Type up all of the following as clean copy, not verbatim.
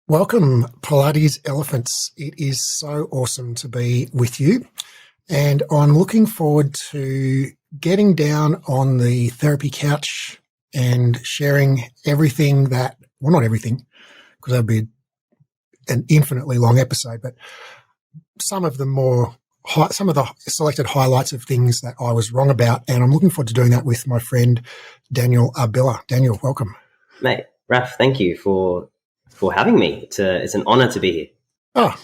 Welcome, Pilates Elephants. It is so awesome to be with you. And I'm looking forward to getting down on the therapy couch and sharing everything that, well, not everything, because that'd be an infinitely long episode, but some of the selected highlights of things that I was wrong about. And I'm looking forward to doing that with my friend, Daniel Arbilla. Daniel, welcome. Mate, Raph, thank you for having me. It's an honor to be here. Oh,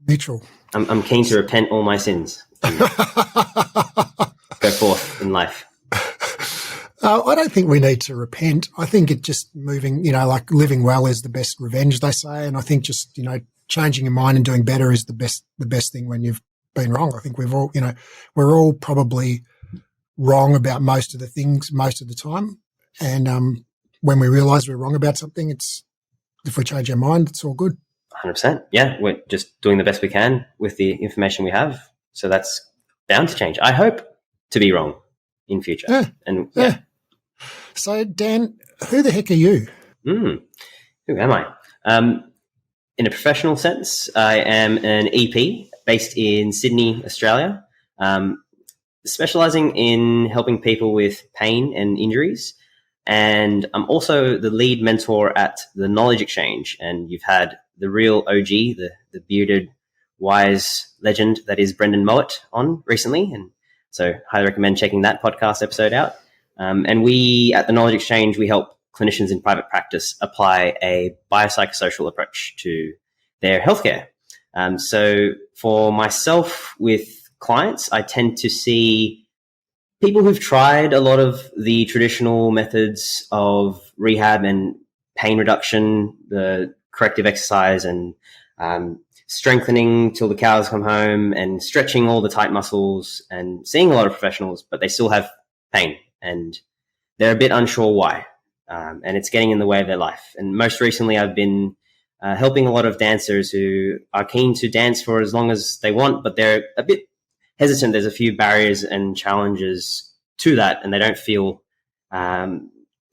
mutual. I'm keen to repent all my sins and go forth in life. I don't think we need to repent. I think it just moving, like living well is the best revenge, they say. And I think just, changing your mind and doing better is the best thing when you've been wrong. I think we're all probably wrong about most of the things most of the time. And when we realize we're wrong about something, if we change our mind, it's all good. 100%. Yeah, we're just doing the best we can with the information we have. So that's bound to change. I hope to be wrong in future. Yeah. So, Dan, who the heck are you? Who am I? In a professional sense, I am an EP based in Sydney, Australia, specializing in helping people with pain and injuries. And I'm also the lead mentor at the Knowledge Exchange. And you've had the real OG, the bearded, wise legend that is Brendan Mowat on recently. And so highly recommend checking that podcast episode out. And we, at the Knowledge Exchange, we help clinicians in private practice apply a biopsychosocial approach to their healthcare. So for myself with clients, I tend to see people who've tried a lot of the traditional methods of rehab and pain reduction, the corrective exercise and strengthening till the cows come home and stretching all the tight muscles, and seeing a lot of professionals, but they still have pain and they're a bit unsure why. And it's getting in the way of their life. And most recently, I've been helping a lot of dancers who are keen to dance for as long as they want, but they're a bit hesitant. There's a few barriers and challenges to that, and they don't feel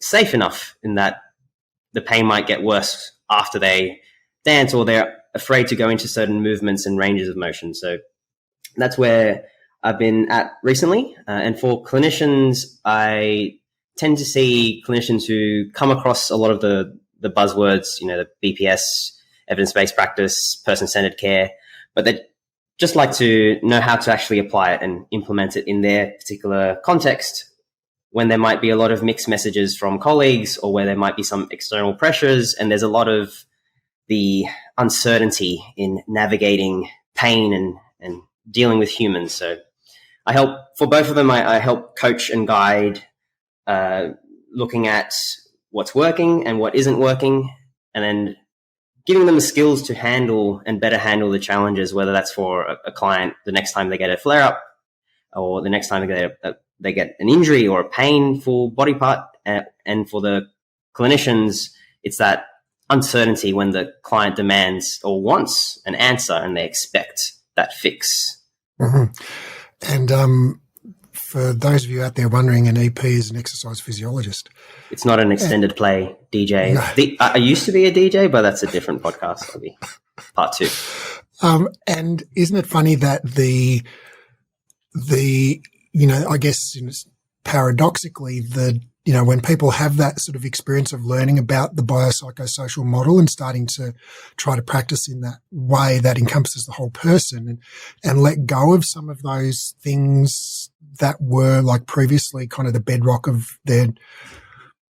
safe enough in that the pain might get worse after they dance, or they're afraid to go into certain movements and ranges of motion. So that's where I've been at recently. And for clinicians, I tend to see clinicians who come across a lot of the buzzwords, the BPS, evidence-based practice, person-centered care, but they just like to know how to actually apply it and implement it in their particular context, when there might be a lot of mixed messages from colleagues, or where there might be some external pressures, and there's a lot of the uncertainty in navigating pain and dealing with humans. So I help for both of them. I help coach and guide, looking at what's working and what isn't working, and then giving them the skills to handle and better handle the challenges, whether that's for a client the next time they get a flare-up, or the next time they get an injury or a painful body part. And for the clinicians, it's that uncertainty when the client demands or wants an answer and they expect that fix. Mm-hmm. And for those of you out there wondering, an EP is an exercise physiologist. It's not an extended play DJ. No. I used to be a DJ, but that's a different podcast. That'll be part 2. And isn't it funny that the I guess paradoxically, when people have that sort of experience of learning about the biopsychosocial model and starting to try to practice in that way that encompasses the whole person, and let go of some of those things that were like previously kind of the bedrock of their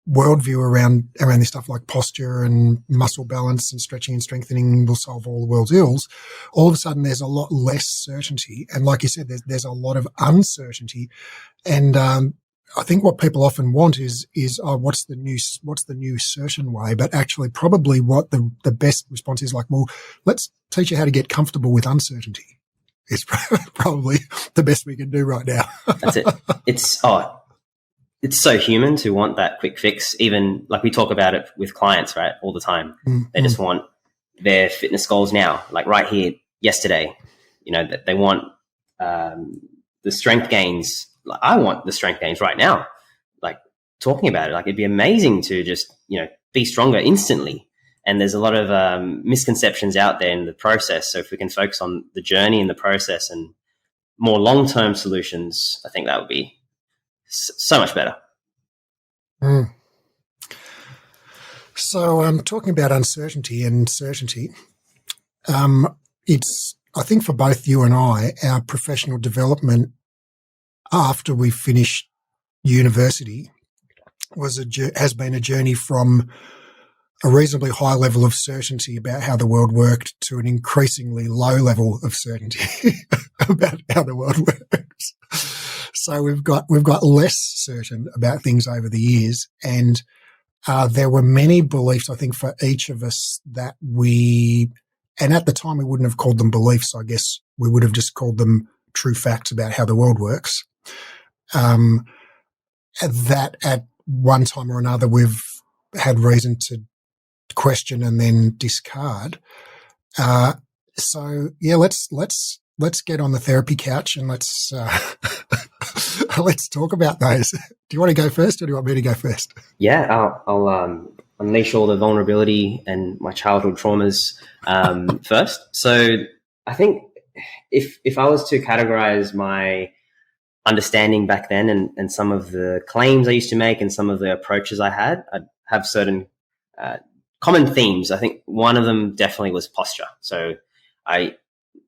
worldview around this stuff like posture and muscle balance and stretching and strengthening will solve all the world's ills. All of a sudden, there's a lot less certainty, and like you said, there's a lot of uncertainty. And I think what people often want is what's the new certain way? But actually, probably what the best response is like, well, let's teach you how to get comfortable with uncertainty. It's probably the best we can do right now. That's it. It's so human to want that quick fix. Even like we talk about it with clients, right, all the time. Mm-hmm. They just want their fitness goals now, like right here, yesterday. That they want the strength gains. Like, I want the strength gains right now. Like talking about it. Like, it'd be amazing to just, be stronger instantly. And there's a lot of misconceptions out there in the process. So if we can focus on the journey and the process and more long-term solutions, I think that would be so much better. Mm. So talking about uncertainty and certainty, it's, I think for both you and I, our professional development after we finished university has been a journey from a reasonably high level of certainty about how the world worked to an increasingly low level of certainty about how the world works. So we've got less certain about things over the years, and there were many beliefs, I think, for each of us that and at the time we wouldn't have called them beliefs. I guess we would have just called them true facts about how the world works. That at one time or another we've had reason to question and then discard. So yeah, let's get on the therapy couch and let's talk about those. Do you want to go first, or do you want me to go first? Yeah, I'll unleash all the vulnerability and my childhood traumas first. So I think if I was to categorize my understanding back then and some of the claims I used to make and some of the approaches I had, I'd have certain common themes. I think one of them definitely was posture. So I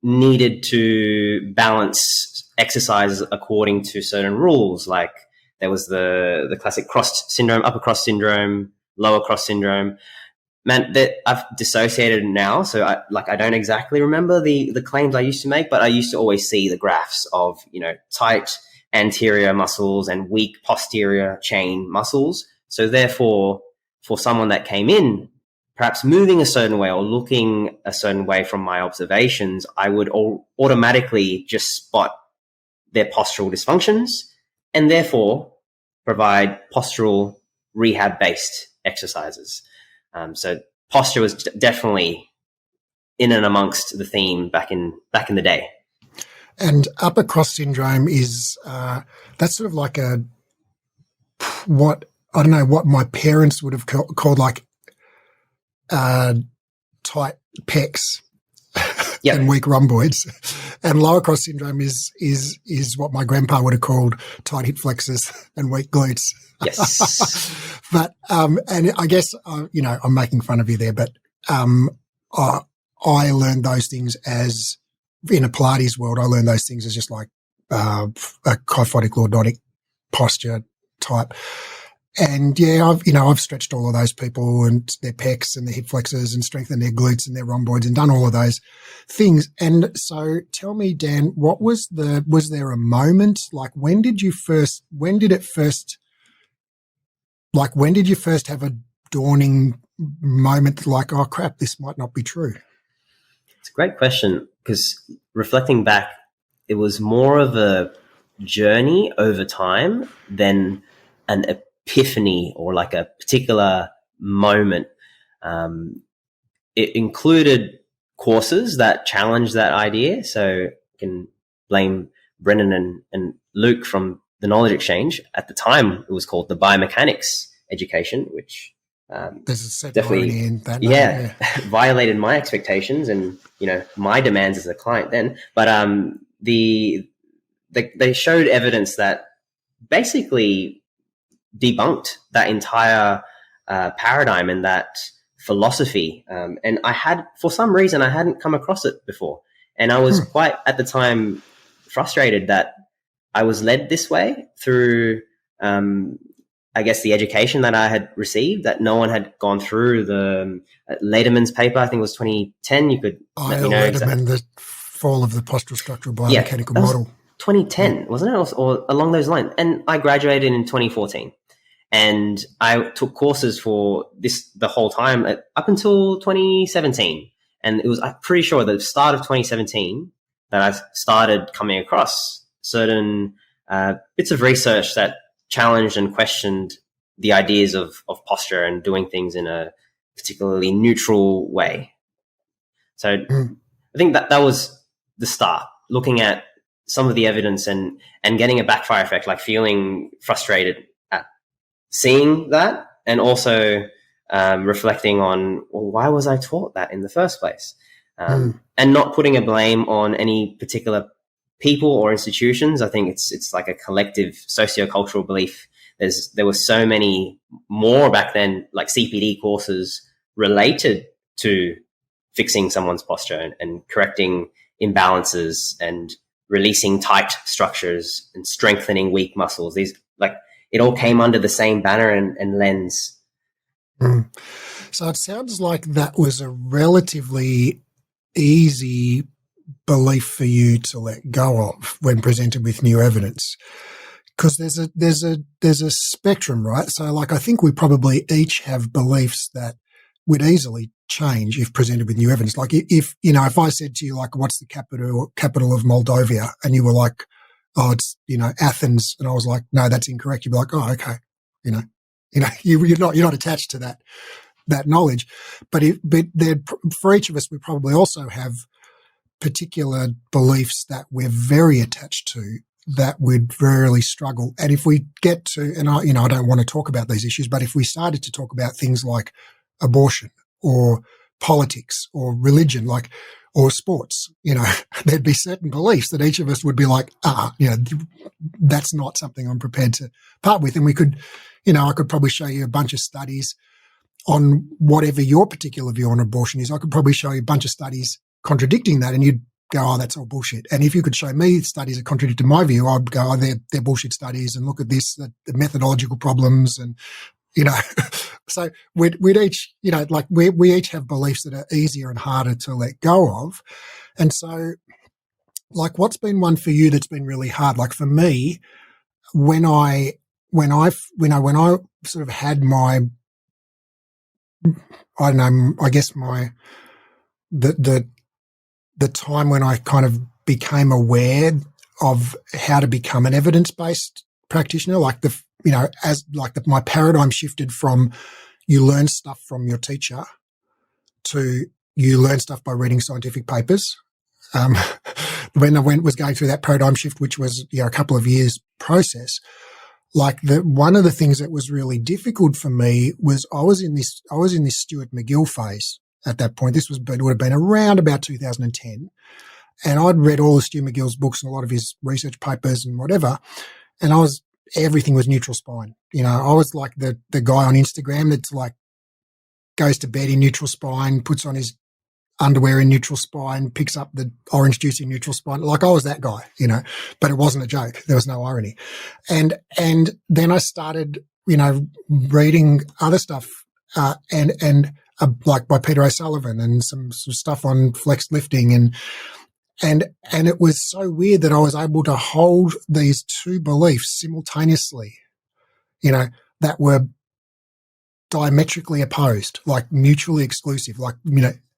needed to balance exercise according to certain rules. Like, there was the classic cross syndrome, upper cross syndrome, lower cross syndrome. Man, that I've dissociated now, so I don't exactly remember the claims I used to make, but I used to always see the graphs of, tight anterior muscles and weak posterior chain muscles. So therefore, for someone that came in perhaps moving a certain way or looking a certain way from my observations, I would automatically just spot their postural dysfunctions and therefore provide postural rehab-based exercises. So posture was definitely in and amongst the theme back in the day. And upper cross syndrome is that's sort of like what my parents would have called like tight pecs. Yep. And weak rhomboids. And lower cross syndrome is what my grandpa would have called tight hip flexors and weak glutes. Yes. But and I guess I'm making fun of you there, but I learned those things as, in a Pilates world, I learned those things as just like a kyphotic lordotic posture type. And yeah, I've stretched all of those people and their pecs and their hip flexors and strengthened their glutes and their rhomboids and done all of those things. And so tell me, Dan, was there a moment, like when did you first have a dawning moment like, oh crap, this might not be true? It's a great question, because reflecting back, it was more of a journey over time than an epiphany or like a particular moment. It included courses that challenged that idea. So I can blame Brendan and Luke from the Knowledge Exchange. At the time, it was called the Biomechanics Education, which there's a set definitely in that name, yeah. Violated my expectations and my demands as a client then. But they showed evidence that basically debunked that entire paradigm and that philosophy. And for some reason, I hadn't come across it before. And I was quite, at the time, frustrated that I was led this way through, I guess, the education that I had received, that no one had gone through. The Lederman's paper, I think it was 2010. You could let me know. Lederman, the fall of the postural structural biomechanical model. 2010, wasn't it? Or along those lines. And I graduated in 2014. And I took courses for this the whole time up until 2017. And it was, I'm pretty sure, at the start of 2017 that I started coming across certain bits of research that challenged and questioned the ideas of posture and doing things in a particularly neutral way. So I think that was the start, looking at some of the evidence and getting a backfire effect, like feeling frustrated at seeing that and also reflecting on, well, why was I taught that in the first place? And not putting a blame on any particular people or institutions. I think it's like a collective sociocultural belief. There were so many more back then, like CPD courses related to fixing someone's posture and correcting imbalances and releasing tight structures and strengthening weak muscles. These, like, it all came under the same banner and lens. So it sounds like that was a relatively easy belief for you to let go of when presented with new evidence, because there's a spectrum, right? So, like, I think we probably each have beliefs that would easily change if presented with new evidence. Like, if I said to you, like, what's the capital of Moldova, and you were like, oh, it's Athens, and I was like, no, that's incorrect. You'd be like, oh, okay, you're not attached to that knowledge, but for each of us, we probably also have particular beliefs that we're very attached to that would rarely struggle. And if we get to, and I don't want to talk about these issues, but if we started to talk about things like abortion or politics or religion, or sports, there'd be certain beliefs that each of us would be like, that's not something I'm prepared to part with. And we could, I could probably show you a bunch of studies on whatever your particular view on abortion is. I could probably show you a bunch of studies contradicting that, and you'd go, oh, that's all bullshit. And if you could show me studies that contradicted my view, I'd go, oh, they're bullshit studies, and look at this, the methodological problems, and so we'd each, we each have beliefs that are easier and harder to let go of. And so, like, what's been one for you that's been really hard? Like, for me, when I sort of had my, I don't know, I guess the time when I kind of became aware of how to become an evidence-based practitioner, my paradigm shifted from you learn stuff from your teacher to you learn stuff by reading scientific papers. When I was going through that paradigm shift, which was a couple of years process, one of the things that was really difficult for me was I was in this Stuart McGill phase at that point. It would have been around about 2010, and I'd read all of Stuart McGill's books and a lot of his research papers and whatever, and everything was neutral spine. I was like the guy on Instagram that's like goes to bed in neutral spine, puts on his underwear in neutral spine, picks up the orange juice in neutral spine. Like, I was that guy, but it wasn't a joke. There was no irony. And then I started, reading other stuff, like by Peter O'Sullivan, and some stuff on flex lifting, and it was so weird that I was able to hold these two beliefs simultaneously, that were diametrically opposed, like mutually exclusive, like,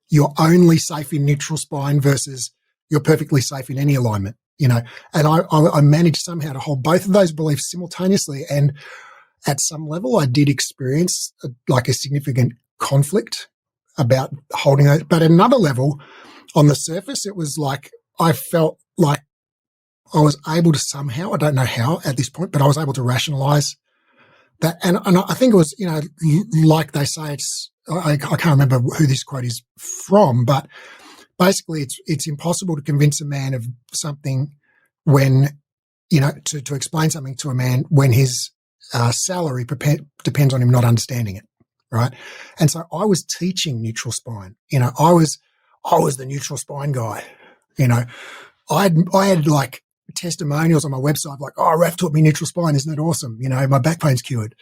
you're only safe in neutral spine versus you're perfectly safe in any alignment, and I managed somehow to hold both of those beliefs simultaneously. And at some level, I did experience a significant conflict about holding it. But at another level, on the surface, it was like I felt like I was able to somehow, I don't know how at this point, but I was able to rationalize that. And I think it was, like they say, I can't remember who this quote is from, but basically it's impossible to convince a man of something when, to explain something to a man when his salary depends on him not understanding it, right? And so I was teaching neutral spine. I was the neutral spine guy. I had like testimonials on my website, like, oh, Raph taught me neutral spine. Isn't that awesome? My back pain's cured,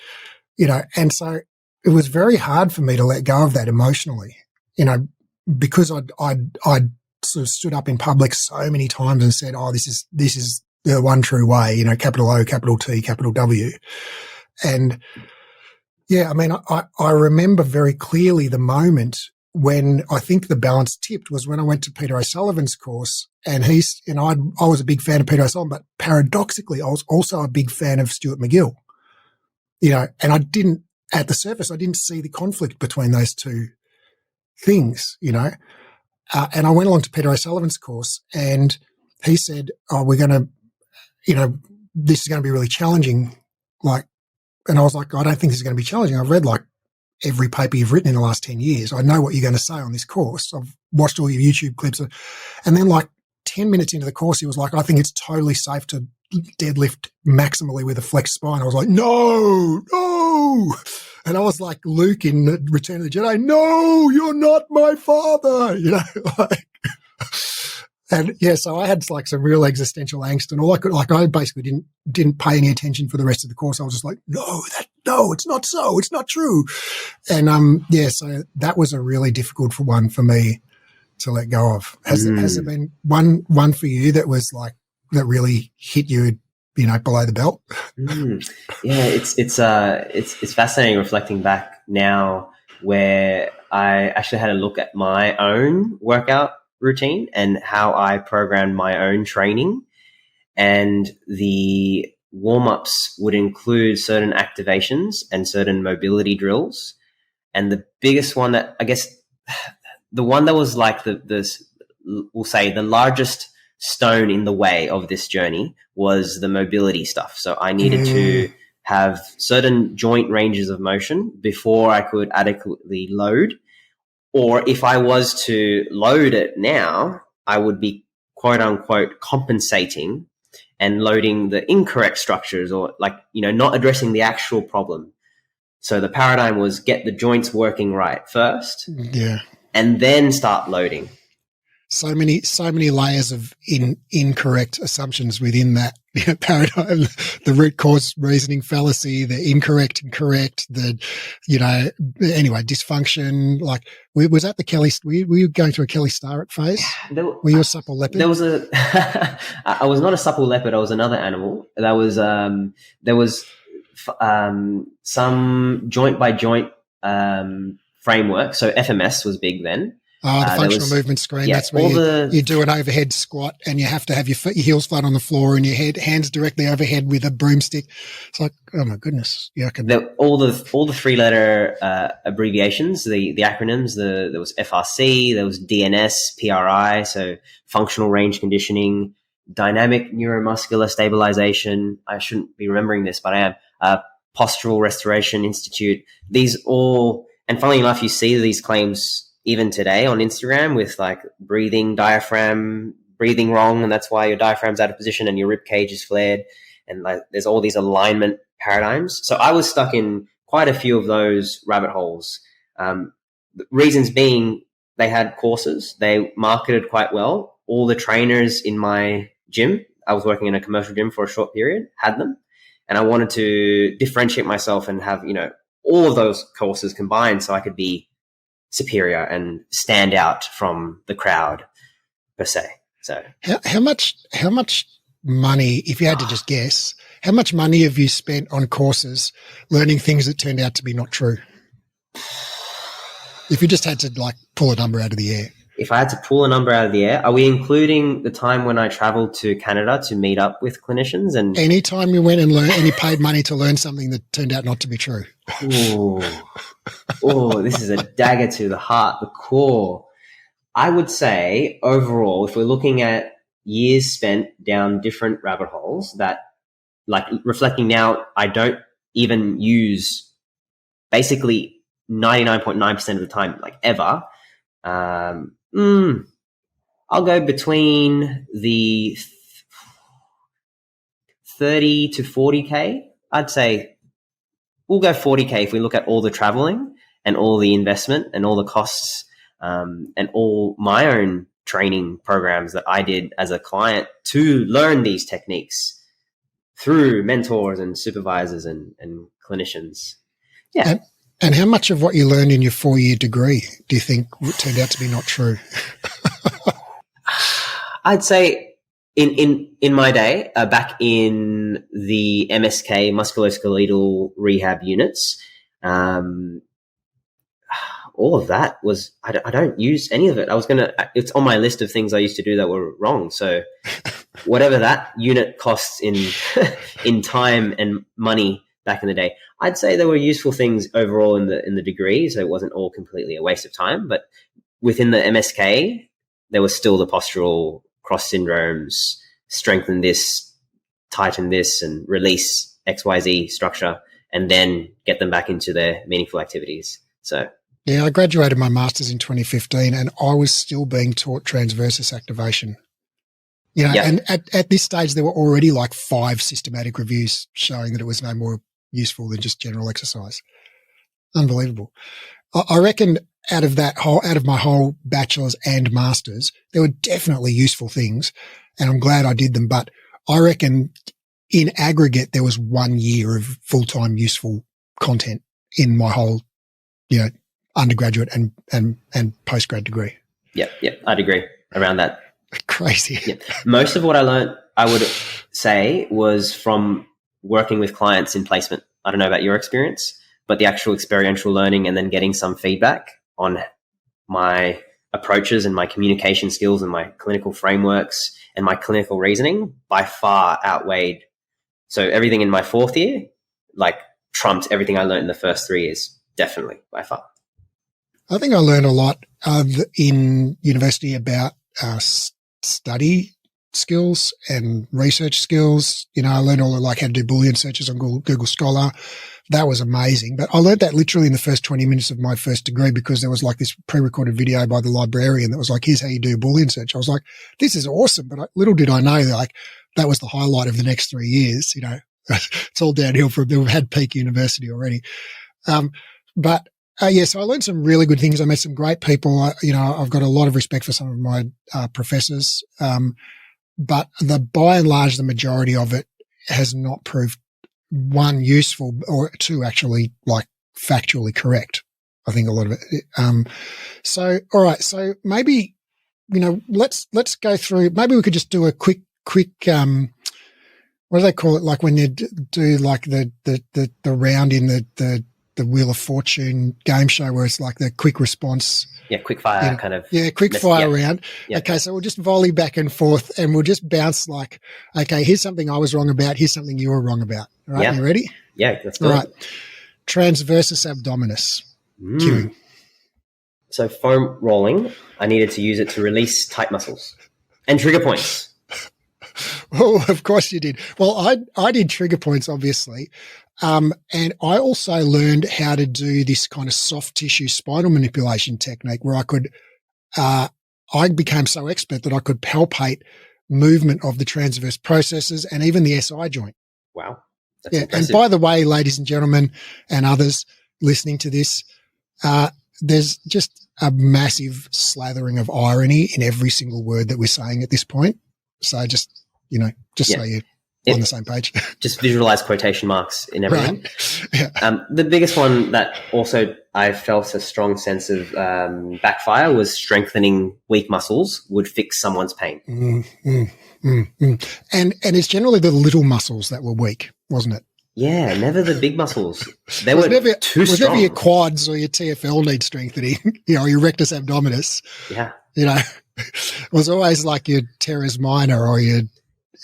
and so it was very hard for me to let go of that emotionally, because I'd sort of stood up in public so many times and said, oh, this is the one true way, capital O, capital T, capital W. And yeah, I mean, I remember very clearly the moment when I think the balance tipped was when I went to Peter O'Sullivan's course, and I was a big fan of Peter O'Sullivan, but paradoxically, I was also a big fan of Stuart McGill, and at the surface, I didn't see the conflict between those two things, and I went along to Peter O'Sullivan's course, and he said, oh, we're going to, this is going to be really challenging. Like, and I was like, I don't think this is going to be challenging. I've read like every paper you've written in the last 10 years. I know what you're going to say on this course. I've watched all your YouTube clips. And then like 10 minutes into the course, he was like, I think it's totally safe to deadlift maximally with a flexed spine. I was like, no. And I was like Luke in Return of the Jedi, no, you're not my father, like, and yeah, so I had like some real existential angst, and all I could, like, I basically didn't pay any attention for the rest of the course. I was just like, no, it's not so, it's not true. And, so that was a really difficult one for me to let go of. Has there been one for you that was like, that really hit you, below the belt? Yeah, it's fascinating reflecting back now, where I actually had a look at my own workout routine and how I programmed my own training, and the warm-ups would include certain activations and certain mobility drills. And the biggest one that, I guess, the one that was like we'll say the largest stone in the way of this journey was the mobility stuff. So I needed to have certain joint ranges of motion before I could adequately load. Or if I was to load it now, I would be quote unquote compensating and loading the incorrect structures, or like, not addressing the actual problem. So the paradigm was get the joints working right first. Yeah. And then start loading. So many layers of incorrect assumptions within that paradigm. The root cause reasoning fallacy, the incorrect and correct, anyway, dysfunction. Like, was that the Kelly? Were you going through a Kelly Starrett phase? Were you a supple leopard? There was I was not a supple leopard. I was another animal. That was there was some joint by joint framework. So FMS was big then. The functional movement screen. Yeah, that's where you do an overhead squat, and you have to have your heels flat on the floor and your hands directly overhead with a broomstick. It's like, oh my goodness. Yeah, all the 3-letter abbreviations, the acronyms. There was FRC, there was DNS, PRI, so functional range conditioning, dynamic neuromuscular stabilization. I shouldn't be remembering this, but I am. Postural Restoration Institute. These all, and funnily enough, you see these claims even today on Instagram with like breathing wrong, and that's why your diaphragm's out of position and your rib cage is flared, and like there's all these alignment paradigms. So I was stuck in quite a few of those rabbit holes. Reasons being, they had courses, they marketed quite well. All the trainers in my gym, I was working in a commercial gym for a short period, had them, and I wanted to differentiate myself and have all of those courses combined so I could be superior and stand out from the crowd per se. So how much money, if you had to just guess, how much money have you spent on courses learning things that turned out to be not true? If you just had to like pull a number out of the air. If I had to pull a number out of the air, are we including the time when I traveled to Canada to meet up with clinicians? And any time you went and learned and you paid money to learn something that turned out not to be true? Oh, this is a dagger to the heart, the core. I would say overall, if we're looking at years spent down different rabbit holes that, like, reflecting now, I don't even use basically 99.9% of the time, like ever. I'll go between the 30 to 40K. I'd say we'll go 40K if we look at all the traveling and all the investment and all the costs, and all my own training programs that I did as a client to learn these techniques through mentors and supervisors and clinicians. Yeah. And how much of what you learned in your 4-year degree do you think turned out to be not true? I'd say in my day, back in the MSK, musculoskeletal rehab units, all of that was, I don't use any of it. It's on my list of things I used to do that were wrong. So whatever that unit costs in time and money back in the day, I'd say there were useful things overall in the degree. So it wasn't all completely a waste of time, but within the MSK, there was still the postural cross syndromes, strengthen this, tighten this, and release XYZ structure. and then get them back into their meaningful activities. So yeah, I graduated my master's in 2015 and I was still being taught transversus activation. You know, and at this stage, there were already like 5 systematic reviews showing that it was no more useful than just general exercise. Unbelievable. I reckon out of my whole bachelor's and master's, there were definitely useful things and I'm glad I did them. But I reckon in aggregate, there was 1 year of full-time useful content in my whole, you know, undergraduate and postgrad degree. Yeah, I'd agree around that. Crazy. Yeah. Most of what I learned, I would say, was from working with clients in placement. I don't know about your experience, but the actual experiential learning and then getting some feedback on my approaches and my communication skills and my clinical frameworks and my clinical reasoning by far outweighed. So everything in my 4th year, like, trumped everything I learned in the first 3 years, definitely, by far. I think I learned a lot in university about study skills and research skills. You know, I learned all like how to do Boolean searches on Google Scholar. That was amazing. But I learned that literally in the first 20 minutes of my first degree because there was like this pre-recorded video by the librarian that was like, here's how you do Boolean search. I was like, this is awesome. But little did I know that like that was the highlight of the next 3 years. You know, it's all downhill from we've had peak university already. So I learned some really good things. I met some great people. I've got a lot of respect for some of my professors. But by and large, the majority of it has not proved, 1, useful, or 2, actually like factually correct. I think a lot of it. So, all right. So maybe, you know, let's go through, maybe we could just do a quick, what do they call it? Like when you do like the round in the Wheel of Fortune game show where it's like the quick response. Yeah, quick fire kind of. Yeah, quick fire round. Yeah. Okay, so we'll just volley back and forth and we'll just bounce like, okay, here's something I was wrong about. Here's something you were wrong about. All right, yeah. You ready? Yeah, let's go. All right. Transversus abdominis. Cueing. So foam rolling, I needed to use it to release tight muscles and trigger points. Oh, of course you did. Well, I did trigger points, obviously. And I also learned how to do this kind of soft tissue spinal manipulation technique where I became so expert that I could palpate movement of the transverse processes and even the SI joint. Wow. That's impressive. And by the way, ladies and gentlemen and others listening to this, there's just a massive slathering of irony in every single word that we're saying at this point. So just so you're on the same page. Just visualize quotation marks in everything. Right. Yeah. The biggest one that also I felt a strong sense of backfire was strengthening weak muscles would fix someone's pain. And it's generally the little muscles that were weak, wasn't it? Yeah, never the big muscles. They were too strong. Never your quads or your TFL need strengthening, your rectus abdominis. Yeah. It was always like your teres minor or your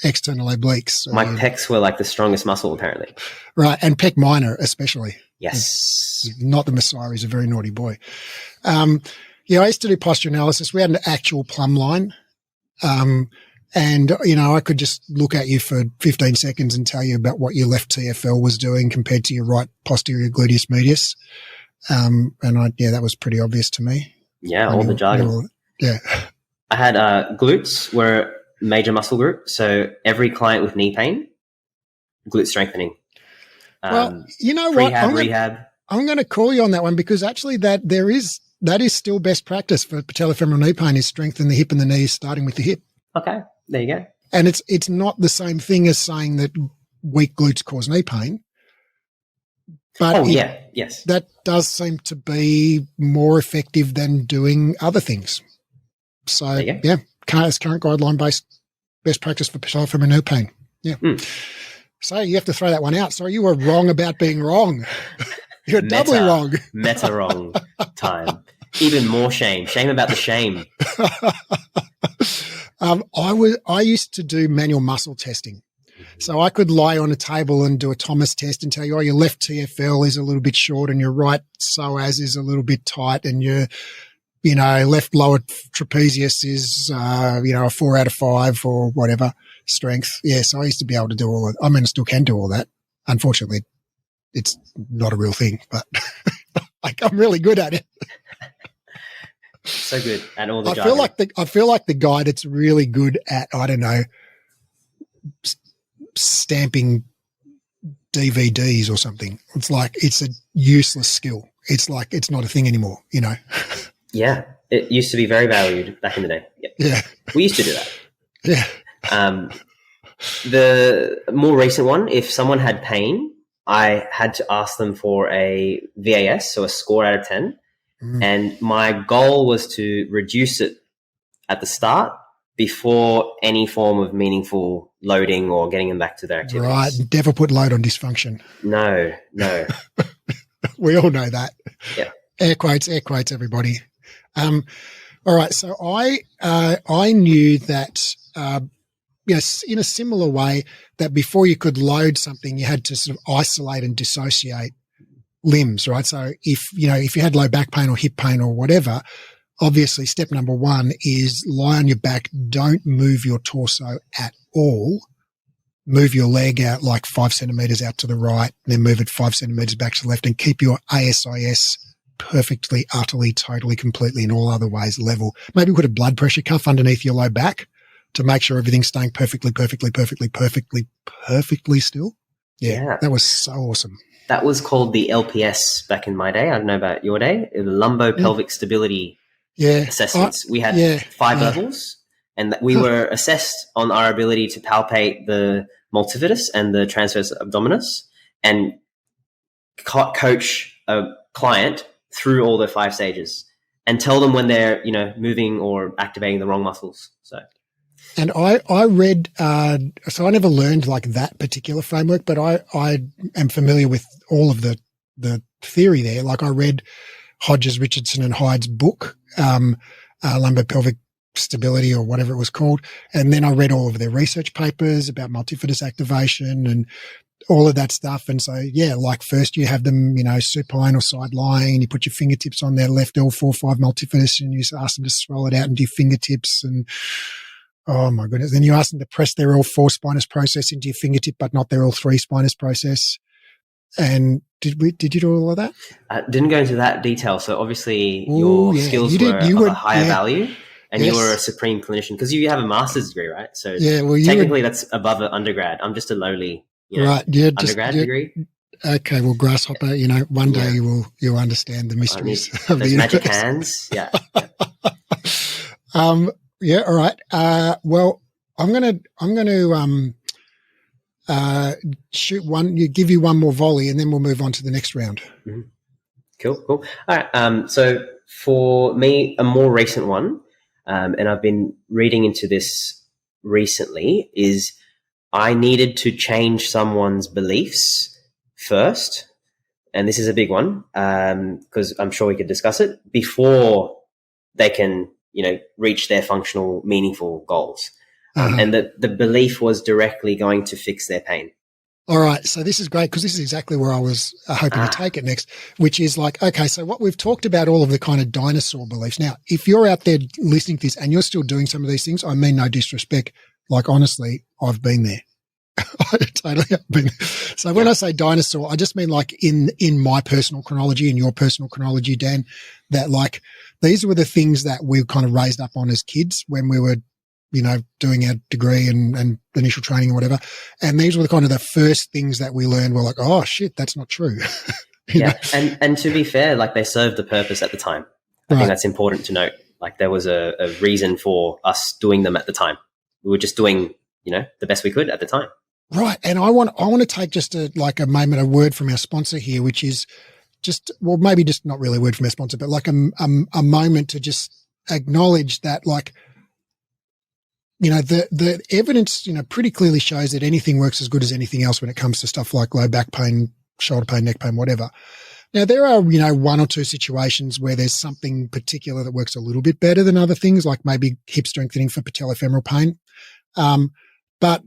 external obliques. My pecs were like the strongest muscle, apparently. Right, and pec minor especially. Yes. Not the Messiah, he's a very naughty boy. I used to do posture analysis. We had an actual plumb line. And, I could just look at you for 15 seconds and tell you about what your left TFL was doing compared to your right posterior gluteus medius. That was pretty obvious to me. Yeah, all the jargon. Yeah. I had glutes were a major muscle group. So every client with knee pain, glute strengthening. Well, you know what? Rehab. I'm going to call you on that one because actually that is still best practice for patellofemoral knee pain is strengthen the hip and the knees starting with the hip. Okay, there you go. And it's not the same thing as saying that weak glutes cause knee pain. But yes. That does seem to be more effective than doing other things. So, yeah, it's current guideline-based best practice for patellofemoral knee pain. Yeah. So you have to throw that one out. Sorry, you were wrong about being wrong. You're doubly wrong. Meta wrong time. Even more shame. Shame about the shame. I used to do manual muscle testing. So I could lie on a table and do a Thomas test and tell you, your left TFL is a little bit short and your right psoas is a little bit tight and your, left lower trapezius is, a 4 out of 5 or whatever strength. Yeah. So I used to be able to do all that. I mean, I still can do all that. Unfortunately, it's not a real thing, but like I'm really good at it. So good at all the I jargon. feel like the guy that's really good at, I don't know, stamping DVDs or something. It's like it's a useless skill. It's like it's not a thing anymore, you know. Yeah, it used to be very valued back in the day. Yep. Yeah, We used to do that. yeah. The more recent one, if someone had pain, I had to ask them for a VAS, so a score out of 10. And my goal was to reduce it at the start before any form of meaningful loading or getting them back to their activities. Right. Never put load on dysfunction. No. We all know that. Yeah. Air quotes, everybody. All right. So I knew that, yes, in a similar way that before you could load something, you had to sort of isolate and dissociate limbs, right? So if you had low back pain or hip pain or whatever, obviously step number one is lie on your back. Don't move your torso at all. Move your leg out like 5 centimeters out to the right, and then move it 5 centimeters back to the left, and keep your ASIS perfectly, utterly, totally, completely in all other ways level. Maybe put a blood pressure cuff underneath your low back to make sure everything's staying perfectly still. Yeah. That was so awesome. That was called the LPS back in my day. I don't know about your day. The lumbo-pelvic stability assessments. We had 5 levels, and we were assessed on our ability to palpate the multifidus and the transverse abdominis and coach a client through all the 5 stages and tell them when they're, moving or activating the wrong muscles. So. And I read, so I never learned like that particular framework, but I am familiar with all of the theory there. Like I read Hodges, Richardson and Hyde's book, Lumbo-Pelvic Stability or whatever it was called. And then I read all of their research papers about multifidus activation and all of that stuff. And so, yeah, like first you have them, supine or side lying, and you put your fingertips on their left L4-5 multifidus and you ask them to swell it out into your fingertips and, oh my goodness. Then you ask them to press their L4 spinous process into your fingertip, but not their L3 spinous process. And did you do all of that? Didn't go into that detail. So obviously your skills were of a higher value, and you were a supreme clinician because you have a master's degree, right? So technically that's above an undergrad. I'm just a lowly, undergrad degree. Okay, well, grasshopper, one day you'll understand the mysteries of those the magic universe. hands. Yeah. Yeah. All right. Well, I'm going to shoot one. You give you one more volley, and then we'll move on to the next round. Mm-hmm. Cool. All right. So for me, a more recent one, and I've been reading into this recently, is I needed to change someone's beliefs first, and this is a big one because I'm sure we could discuss it before they can, reach their functional, meaningful goals. And the belief was directly going to fix their pain. All right. So this is great because this is exactly where I was hoping to take it next, which is like, okay, so what we've talked about, all of the kind of dinosaur beliefs. Now, if you're out there listening to this and you're still doing some of these things, I mean no disrespect. Like, honestly, I've been there. I totally have been there. So when I say dinosaur, I just mean like in my personal chronology and your personal chronology, Dan, that like these were the things that we kind of raised up on as kids when we were, doing our degree and initial training or whatever. And these were the kind of the first things that we learned were like, oh shit, that's not true. And to be fair, like they served the purpose at the time. I think that's important to note. Like there was a reason for us doing them at the time. We were just doing, the best we could at the time. Right. And I want to take just a word from our sponsor here, which is maybe just not really a word from our sponsor, but like a moment to just acknowledge that like, the evidence, pretty clearly shows that anything works as good as anything else when it comes to stuff like low back pain, shoulder pain, neck pain, whatever. Now, there are, one or two situations where there's something particular that works a little bit better than other things, like maybe hip strengthening for patellofemoral pain. But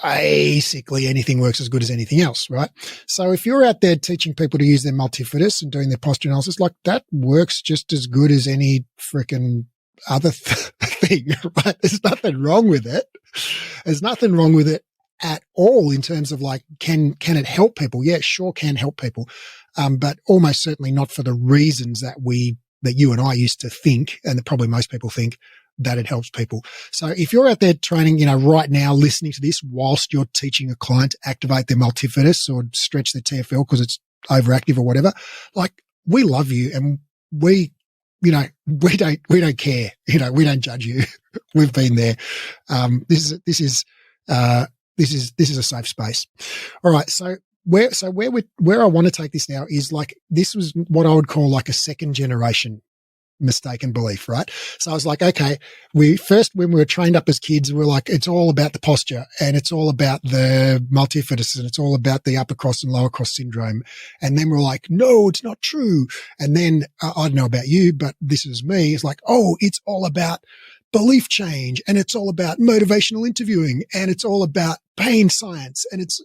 basically anything works as good as anything else, right? So if you're out there teaching people to use their multifidus and doing their posture analysis, like that works just as good as any freaking other thing, right? There's nothing wrong with it. There's nothing wrong with it at all in terms of like, can it help people? Yeah, it sure can help people. But almost certainly not for the reasons that you and I used to think, and that probably most people think, that it helps people. So if you're out there training, right now listening to this whilst you're teaching a client to activate their multifidus or stretch their TFL because it's overactive or whatever, like, we love you and we don't care. We don't judge you. We've been there. This is a safe space. All right. So where I want to take this now is like, this was what I would call like a second generation mistaken belief, right? So I was like, okay, when we were trained up as kids, we were like, it's all about the posture and it's all about the multifidus and it's all about the upper cross and lower cross syndrome. And then we're like, no, it's not true. And then I don't know about you, but this is me. It's like, oh, it's all about belief change and it's all about motivational interviewing and it's all about pain science. And it's,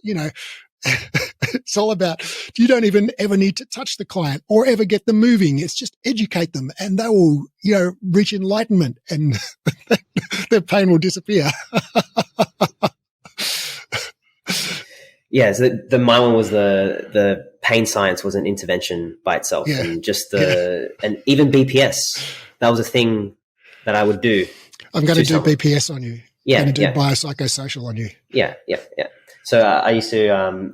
it's all about, you don't even ever need to touch the client or ever get them moving. It's just educate them and they will, reach enlightenment and their pain will disappear. Yeah. So my one was the pain science was an intervention by itself, and just and even BPS, that was a thing that I would do. I'm going to do BPS on you. Yeah. I'm going to do biopsychosocial on you. Yeah. So I used to,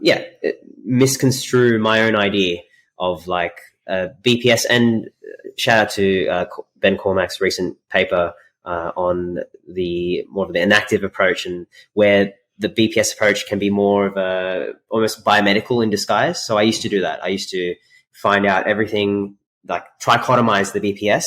misconstrue my own idea of like BPS, and shout out to Ben Cormack's recent paper on more of the inactive approach, and where the BPS approach can be more of a almost biomedical in disguise. So I used to do that. I used to find out everything, like trichotomize the BPS,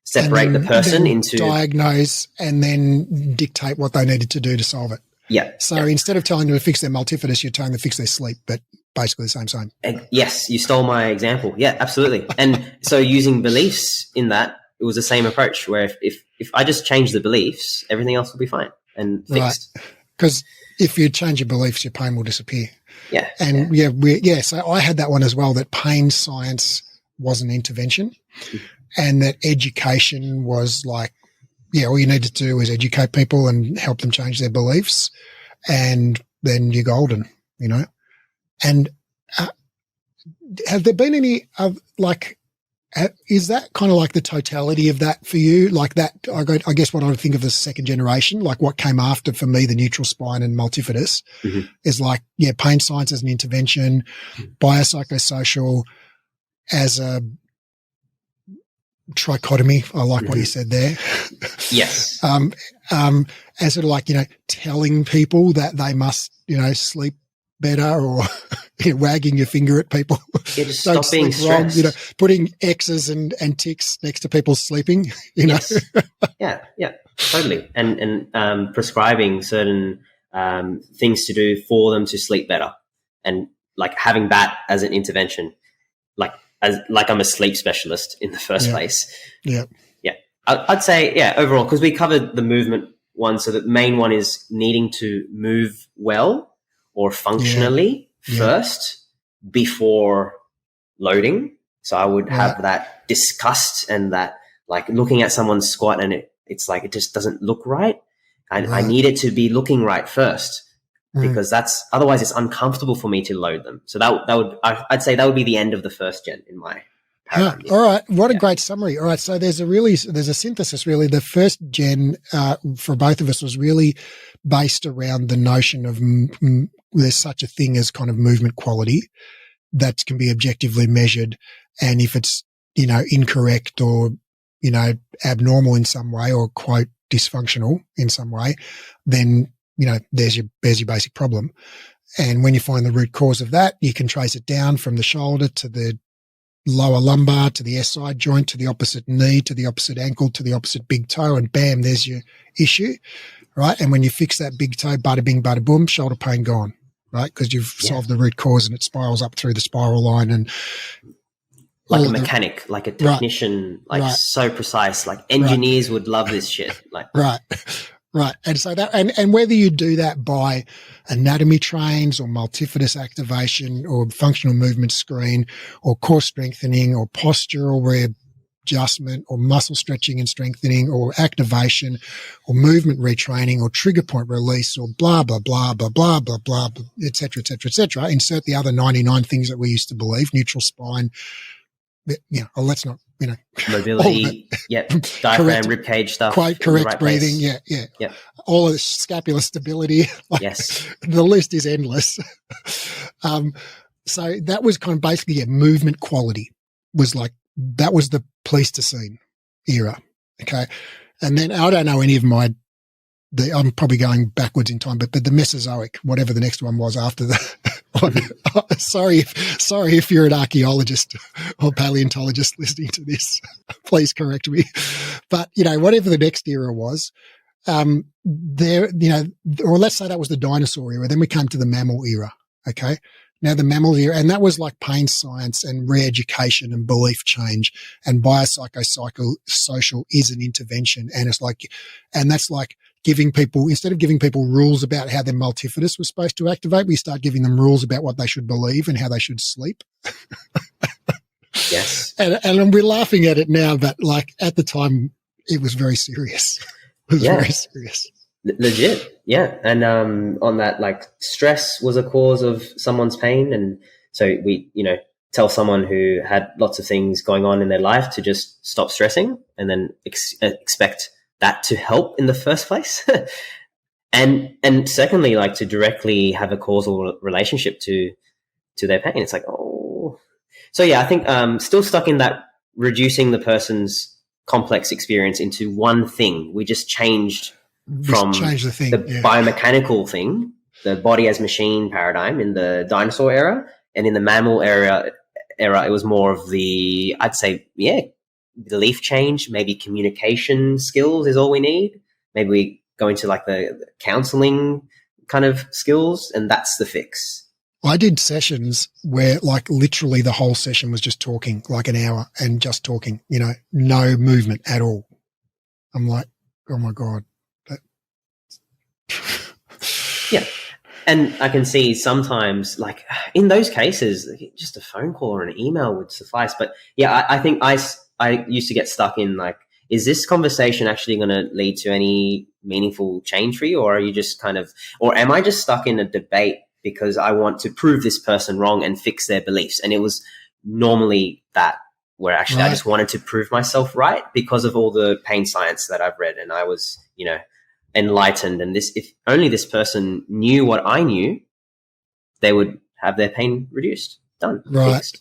separate the person into diagnose, and then dictate what they needed to do to solve it. Yeah. So instead of telling them to fix their multifidus, you're telling them to fix their sleep, but basically the same. Yes, you stole my example. Yeah, absolutely. And so using beliefs in that, it was the same approach where if I just change the beliefs, everything else will be fine and fixed. Right. Because if you change your beliefs, your pain will disappear. Yeah. And so I had that one as well, that pain science was an intervention and that education was like, all you need to do is educate people and help them change their beliefs, and then you're golden, And have there been any is that kind of like the totality of that for you? Like that, I guess what I would think of as second generation, like what came after for me, the neutral spine and multifidus, is like, pain science as an intervention, biopsychosocial as a trichotomy. I like what you said there. Yes. As sort of like, telling people that they must, sleep better, or wagging your finger at people. Yeah, just stop being stressed. Wrong, putting X's and ticks next to people sleeping, Yes. Yeah, totally. And prescribing certain things to do for them to sleep better, and like having that as an intervention, like I'm a sleep specialist in the first place. Yeah. I'd say, overall, because we covered the movement one. So the main one is needing to move well or functionally first before loading. So I would have that disgust and that like looking at someone's squat and it's like, it just doesn't look right. And I need it to be looking right first. Because otherwise it's uncomfortable for me to load them. So I'd say that would be the end of the first gen in my paradigm. All right. What a great summary. All right. So there's a synthesis really. The first gen, for both of us was really based around the notion of there's such a thing as kind of movement quality that can be objectively measured. And if it's, incorrect or, abnormal in some way or quote dysfunctional in some way, then there's your basic problem. And when you find the root cause of that, you can trace it down from the shoulder to the lower lumbar, to the SI joint, to the opposite knee, to the opposite ankle, to the opposite big toe, and bam, there's your issue, right? And when you fix that big toe, bada bing, bada boom, shoulder pain gone, right? Because you've solved the root cause and it spirals up through the spiral line. And like a mechanic, like a technician, so precise, like engineers would love this shit. Like Right. And so and whether you do that by anatomy trains or multifidus activation or functional movement screen or core strengthening or posture, or where, adjustment or muscle stretching and strengthening or activation or movement retraining or trigger point release or blah, blah, blah, blah, blah, blah, blah, et cetera, et cetera, et cetera. Insert the other 99 things that we used to believe, neutral spine, let's not, mobility, diaphragm, rib cage stuff, correct right breathing, yep. All of the scapular stability. Yes, the list is endless. So that was kind of basically movement quality was like, that was the Pleistocene era. Okay. And then I don't know any of I'm probably going backwards in time, but the Mesozoic, whatever the next one was after the, sorry if you're an archaeologist or paleontologist listening to this, please correct me. But, whatever the next era was, or let's say that was the dinosaur era. Then we came to the mammal era. Okay. Now the mammal era, and that was like pain science and re-education and belief change, and biopsychosocial is an intervention. And that's like instead of giving people rules about how their multifidus was supposed to activate, we start giving them rules about what they should believe and how they should sleep. Yes. And we're laughing at it now, but like at the time it was very serious. It was very serious. Legit. Yeah. And on that, like, stress was a cause of someone's pain. And so we, tell someone who had lots of things going on in their life to just stop stressing and then expect that to help in the first place. and secondly, like, to directly have a causal relationship to their pain. It's like, oh. So yeah, I think still stuck in that reducing the person's complex experience into one thing. We just changed from the biomechanical thing, the body as machine paradigm in the dinosaur era, and in the mammal era, it was more of the, I'd say, belief change, maybe communication skills is all we need. Maybe we go into like the counseling kind of skills, and that's the fix. I did sessions where like literally the whole session was just talking, like an hour and just talking, no movement at all. I'm like, oh my God. Yeah. And I can see sometimes, like, in those cases, just a phone call or an email would suffice. But yeah, I think I used to get stuck in, like, is this conversation actually going to lead to any meaningful change for you? Or are you just or am I just stuck in a debate because I want to prove this person wrong and fix their beliefs? And it was normally that, where actually I just wanted to prove myself right because of all the pain science that I've read. And I was, enlightened, and if only this person knew what I knew, they would have their pain reduced. Done. Right. Fixed.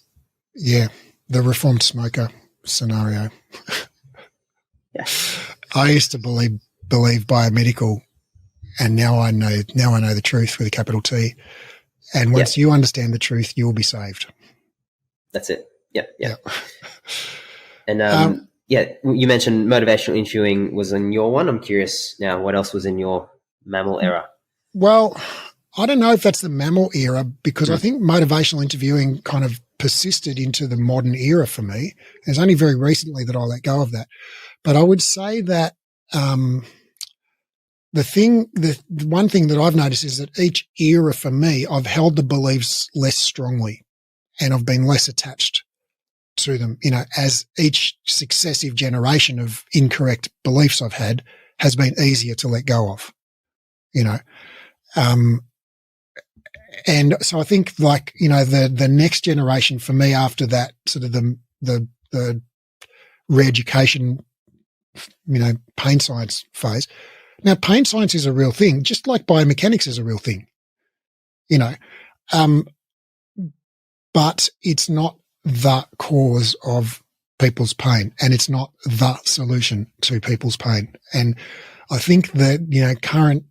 Yeah. The reformed smoker scenario. Yeah. I used to believe biomedical, and now I know the truth with a capital T. And once you understand the truth, you will be saved. That's it. Yeah. And you mentioned motivational interviewing was in your one. I'm curious now, what else was in your mammal era? Well, I don't know if that's the mammal era, because I think motivational interviewing kind of persisted into the modern era for me. It's only very recently that I let go of that. But I would say that the one thing that I've noticed is that each era for me, I've held the beliefs less strongly and I've been less attached to them, as each successive generation of incorrect beliefs I've had has been easier to let go of, and so I think like, the next generation for me after that sort of the re-education, pain science phase. Now, pain science is a real thing, just like biomechanics is a real thing, but it's not the cause of people's pain, and it's not the solution to people's pain. And I think that, current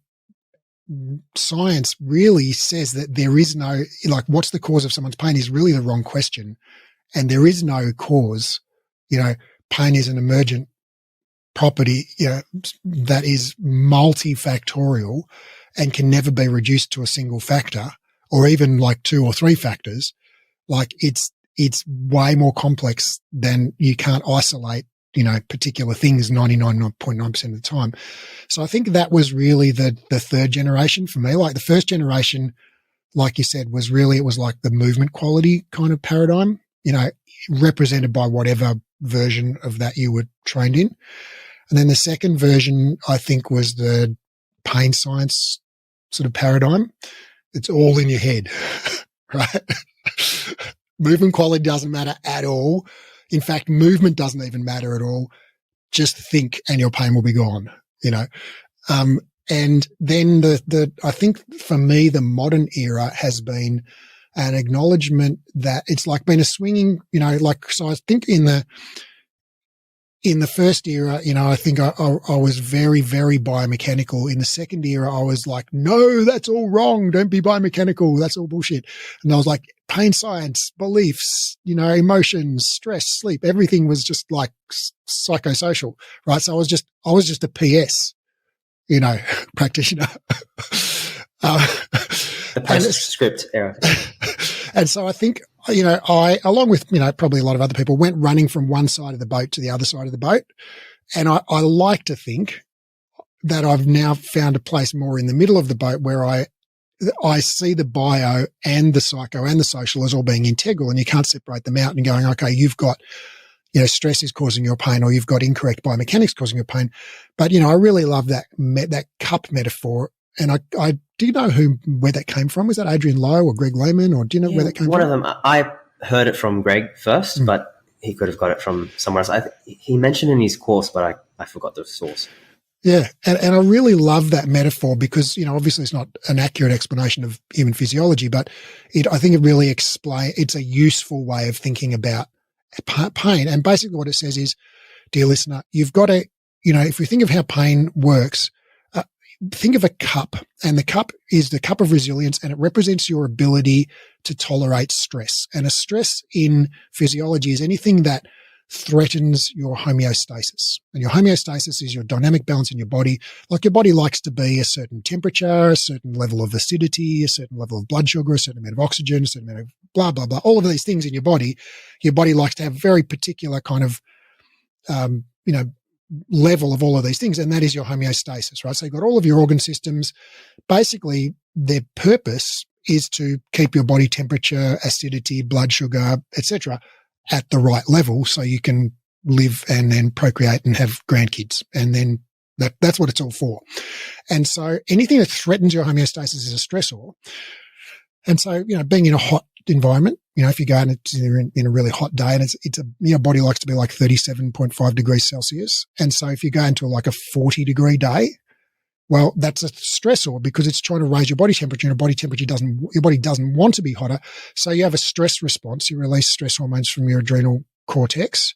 science really says that there is no, like, what's the cause of someone's pain is really the wrong question. And there is no cause. Pain is an emergent property, that is multifactorial and can never be reduced to a single factor or even like 2 or 3 factors. Like it's way more complex than you can't isolate, particular things 99.9% of the time. So I think that was really the third generation for me. Like the first generation, like you said, it was like the movement quality kind of paradigm, represented by whatever version of that you were trained in. And then the second version, I think, was the pain science sort of paradigm. It's all in your head, right? Movement quality doesn't matter at all. In fact, movement doesn't even matter at all. Just think and your pain will be gone, you know. And then I think for me, the modern era has been an acknowledgement that it's like been a swinging, you know, like, so I think in the first era, you know, I think I was very, very biomechanical. In the second era, I was like, no, that's all wrong. Don't be biomechanical. That's all bullshit. And I was like, pain science, beliefs, you know, emotions, stress, sleep, everything was just like psychosocial, right? So I was just a PS, you know, practitioner. The postscript era. And so I think, you know, I, along with, you know, probably a lot of other people, went running from one side of the boat to the other side of the boat. And I like to think that I've now found a place more in the middle of the boat where I see the bio and the psycho and the social as all being integral, and you can't separate them out and going, okay, you've got, you know, stress is causing your pain, or you've got incorrect biomechanics causing your pain. But, you know, I really love that cup metaphor. And I do you know where that came from? Was that Adrian Lowe or Greg Lehman, or do you know where that came from? One of them. I heard it from Greg first, but he could have got it from somewhere else. He mentioned in his course, but I forgot the source. Yeah, and I really love that metaphor because, you know, obviously it's not an accurate explanation of human physiology, but I think it really it's a useful way of thinking about pain. And basically what it says is, dear listener, you've got to, you know, if we think of how pain works, think of a cup, and the cup is the cup of resilience, and it represents your ability to tolerate stress. And a stress in physiology is anything that threatens your homeostasis. And your homeostasis is your dynamic balance in your body. Like, your body likes to be a certain temperature, a certain level of acidity, a certain level of blood sugar, a certain amount of oxygen, a certain amount of blah, blah, blah. All of these things in your body likes to have very particular kind of, you know, level of all of these things, and that is your homeostasis, right? So you've got all of your organ systems. Basically, their purpose is to keep your body temperature, acidity, blood sugar, etc., at the right level, so you can live and then procreate and have grandkids, and then that's what it's all for. And so anything that threatens your homeostasis is a stressor. And so, you know, being in a hot environment, you know, if you go and it's in a really hot day, and your body likes to be like 37.5 degrees Celsius. And so if you go into like a 40-degree day, well, that's a stressor because it's trying to raise your body temperature, and your body doesn't want to be hotter. So you have a stress response. You release stress hormones from your adrenal cortex,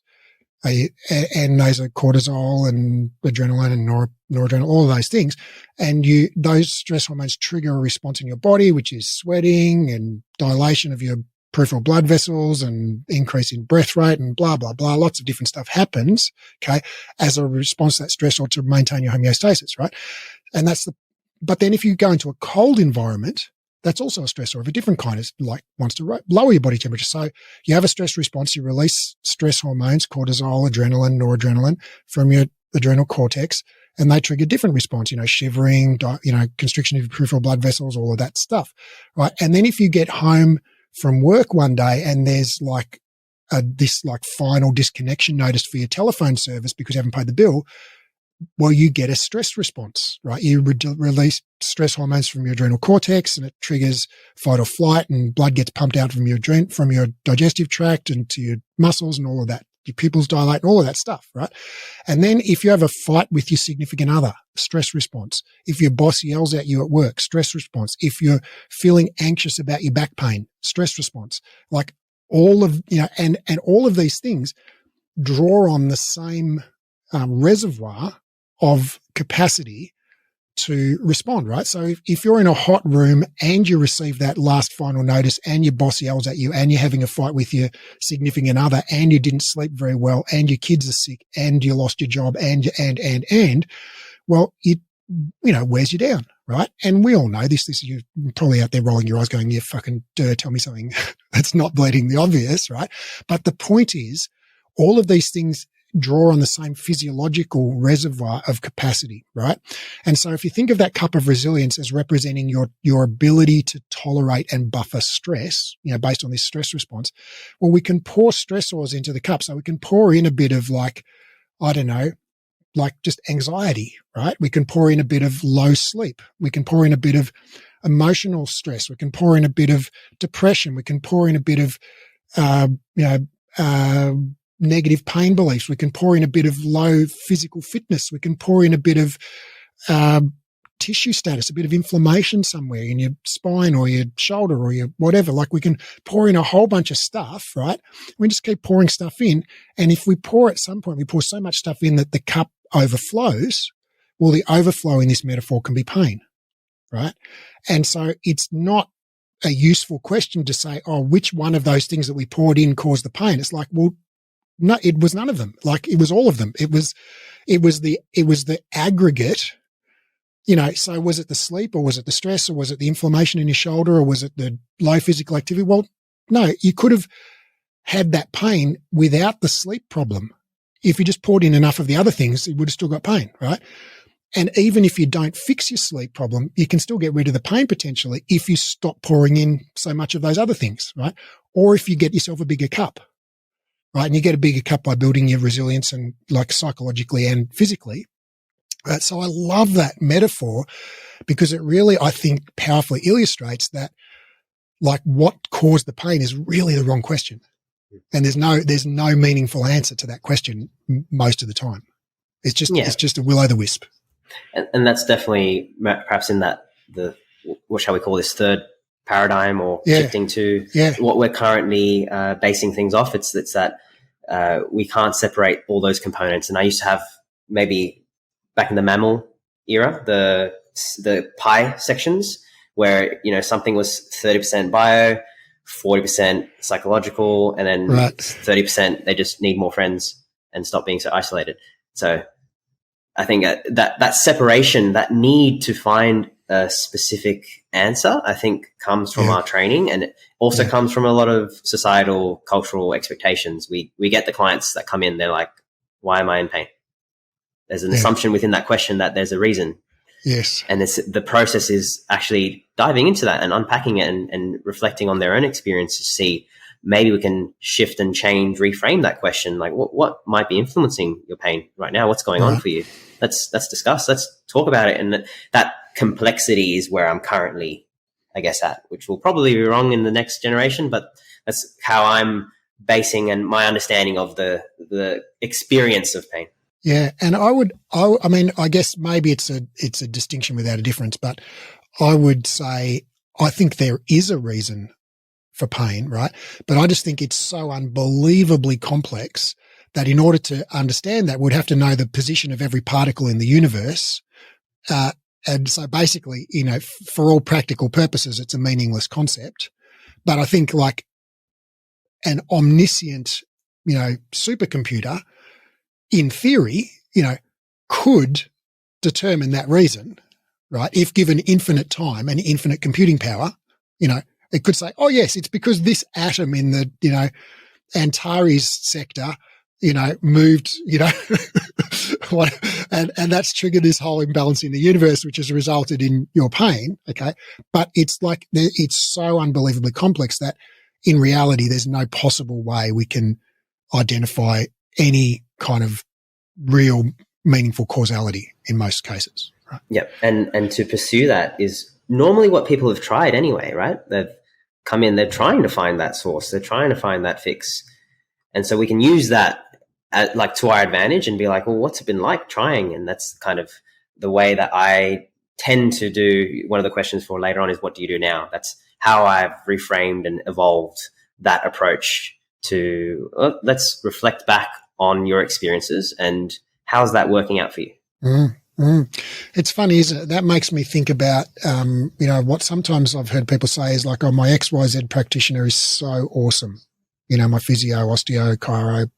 and those are cortisol and adrenaline and noradrenaline, all of those things. And those stress hormones trigger a response in your body, which is sweating and dilation of your peripheral blood vessels and increase in breath rate and blah, blah, blah. Lots of different stuff happens, okay, as a response to that stress or to maintain your homeostasis, right? And but then if you go into a cold environment, that's also a stressor of a different kind. It's like wants to lower your body temperature. So you have a stress response. You release stress hormones, cortisol, adrenaline, noradrenaline from your adrenal cortex, and they trigger different response, you know, shivering, you know, constriction of your peripheral blood vessels, all of that stuff, right? And then if you get home from work one day and there's like this like final disconnection notice for your telephone service because you haven't paid the bill, well, you get a stress response, right? You release stress hormones from your adrenal cortex, and it triggers fight or flight, and blood gets pumped out from your digestive tract and to your muscles and all of that. Your pupils dilate and all of that stuff, right? And then if you have a fight with your significant other, stress response. If your boss yells at you at work, stress response. If you're feeling anxious about your back pain, stress response. Like all of, you know, and all of these things draw on the same reservoir of capacity to respond, right? So if you're in a hot room and you receive that last final notice and your boss yells at you and you're having a fight with your significant other and you didn't sleep very well and your kids are sick and you lost your job and well, it, you know, wears you down, right? And we all know this. You're probably out there rolling your eyes going, yeah, fucking tell me something that's not bleeding the obvious, right? But the point is, all of these things draw on the same physiological reservoir of capacity, right? And so if you think of that cup of resilience as representing your ability to tolerate and buffer stress, based on this stress response, well, we can pour stressors into the cup. So we can pour in a bit of just anxiety, right? We can pour in a bit of low sleep. We can pour in a bit of emotional stress. We can pour in a bit of depression. We can pour in a bit of, negative pain beliefs. We can pour in a bit of low physical fitness. We can pour in a bit of tissue status, a bit of inflammation somewhere in your spine or your shoulder or your whatever. Like we can pour in a whole bunch of stuff, right? We just keep pouring stuff in. And if we pour at some point, we pour so much stuff in that the cup overflows, well, the overflow in this metaphor can be pain, right? And so it's not a useful question to say, oh, which one of those things that we poured in caused the pain? It's like, well, no, it was none of them. Like it was all of them. It was the aggregate, so was it the sleep or was it the stress or was it the inflammation in your shoulder or was it the low physical activity? Well, no, you could have had that pain without the sleep problem. If you just poured in enough of the other things, you would have still got pain, right? And even if you don't fix your sleep problem, you can still get rid of the pain potentially if you stop pouring in so much of those other things, right? Or if you get yourself a bigger cup, right? And you get a bigger cup by building your resilience and like psychologically and physically. Right? So I love that metaphor because it really, I think, powerfully illustrates that like what caused the pain is really the wrong question. And there's no meaningful answer to that question most of the time. It's just a will-o'-the-wisp. And that's definitely perhaps in what shall we call this, third paradigm or shifting to what we're currently basing things off. It's that we can't separate all those components. And I used to have maybe back in the mammal era, the pie sections where, something was 30% bio, 40% psychological, and then 30% they just need more friends and stop being so isolated. So I think that separation, that need to find a specific answer, I think comes from our training, and it also comes from a lot of societal, cultural expectations. We get the clients that come in, they're like, why am I in pain? There's an assumption within that question that there's a reason. Yes. And the process is actually diving into that and unpacking it and reflecting on their own experience to see maybe we can shift and change, reframe that question. Like what might be influencing your pain right now? What's going on for you? Let's discuss, let's talk about it. And that complexity is where I'm currently, I guess, at, which will probably be wrong in the next generation, but that's how I'm basing and my understanding of the experience of pain. Yeah. And I guess maybe it's a distinction without a difference, but I would say, I think there is a reason for pain, right? But I just think it's so unbelievably complex that in order to understand that, we'd have to know the position of every particle in the universe. And so basically, for all practical purposes, it's a meaningless concept. But I think like an omniscient, supercomputer, in theory, could determine that reason, right? If given infinite time and infinite computing power, it could say, oh yes, it's because this atom in the, Antares sector, moved, and that's triggered this whole imbalance in the universe, which has resulted in your pain. Okay. But it's like, it's so unbelievably complex that in reality, there's no possible way we can identify any kind of real meaningful causality in most cases. Right? Yep. And to pursue that is normally what people have tried anyway, right? They've come in, they're trying to find that source. They're trying to find that fix. And so we can use that to our advantage and be like, well, what's it been like trying? And that's kind of the way that I tend to do. One of the questions for later on is, what do you do now? That's how I've reframed and evolved that approach to let's reflect back on your experiences and how's that working out for you? It's funny, isn't it? That makes me think about, what sometimes I've heard people say is like, oh, my XYZ practitioner is so awesome. My physio, osteo, chiro,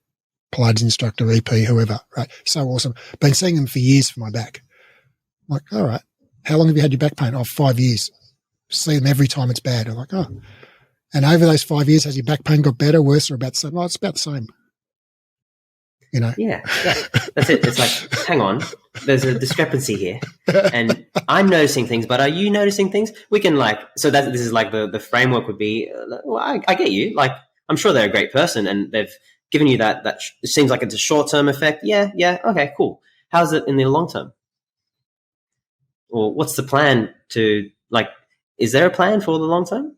Pilates instructor, EP, whoever, right? So awesome. Been seeing them for years for my back. I'm like, all right. How long have you had your back pain? Oh, 5 years. See them every time it's bad. I'm like, oh. And over those 5 years, has your back pain got better, worse, or about the same? Oh, it's about the same. Yeah, that's it. It's like, hang on, there's a discrepancy here, and I'm noticing things, but are you noticing things? We can so that this is like the framework would be. Well, I get you. Like, I'm sure they're a great person, and they've given you that. It seems like it's a short term effect. Yeah, okay, cool. How's it in the long term? Or what's the plan to Is there a plan for the long term?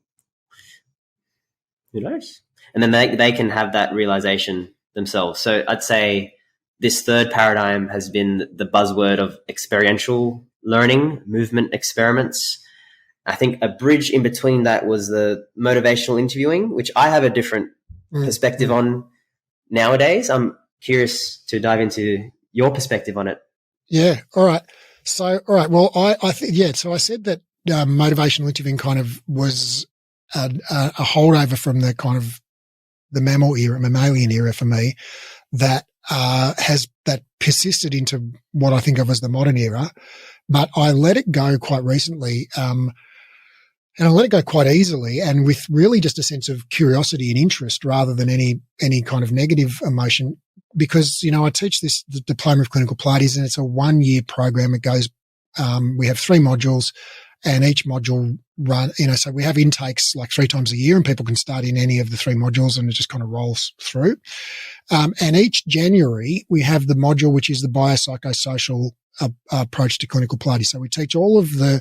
Who knows? And then they can have that realization themselves. So I'd say this third paradigm has been the buzzword of experiential learning, movement experiments. I think a bridge in between that was the motivational interviewing, which I have a different perspective on nowadays. I'm curious to dive into your perspective on it. Yeah. All right. Well, I think, yeah. So I said that motivational interviewing kind of was a holdover from the kind of the mammalian era for me that that persisted into what I think of as the modern era. But I let it go quite recently, and I let it go quite easily, and with really just a sense of curiosity and interest rather than any kind of negative emotion. Because I teach the Diploma of Clinical Pilates, and it's a 1-year program. It goes. We have 3 modules, and each module so we have intakes like 3 times a year, and people can start in any of the 3 modules, and it just kind of rolls through. And each January we have the module which is the biopsychosocial approach to clinical Pilates. So we teach all of the,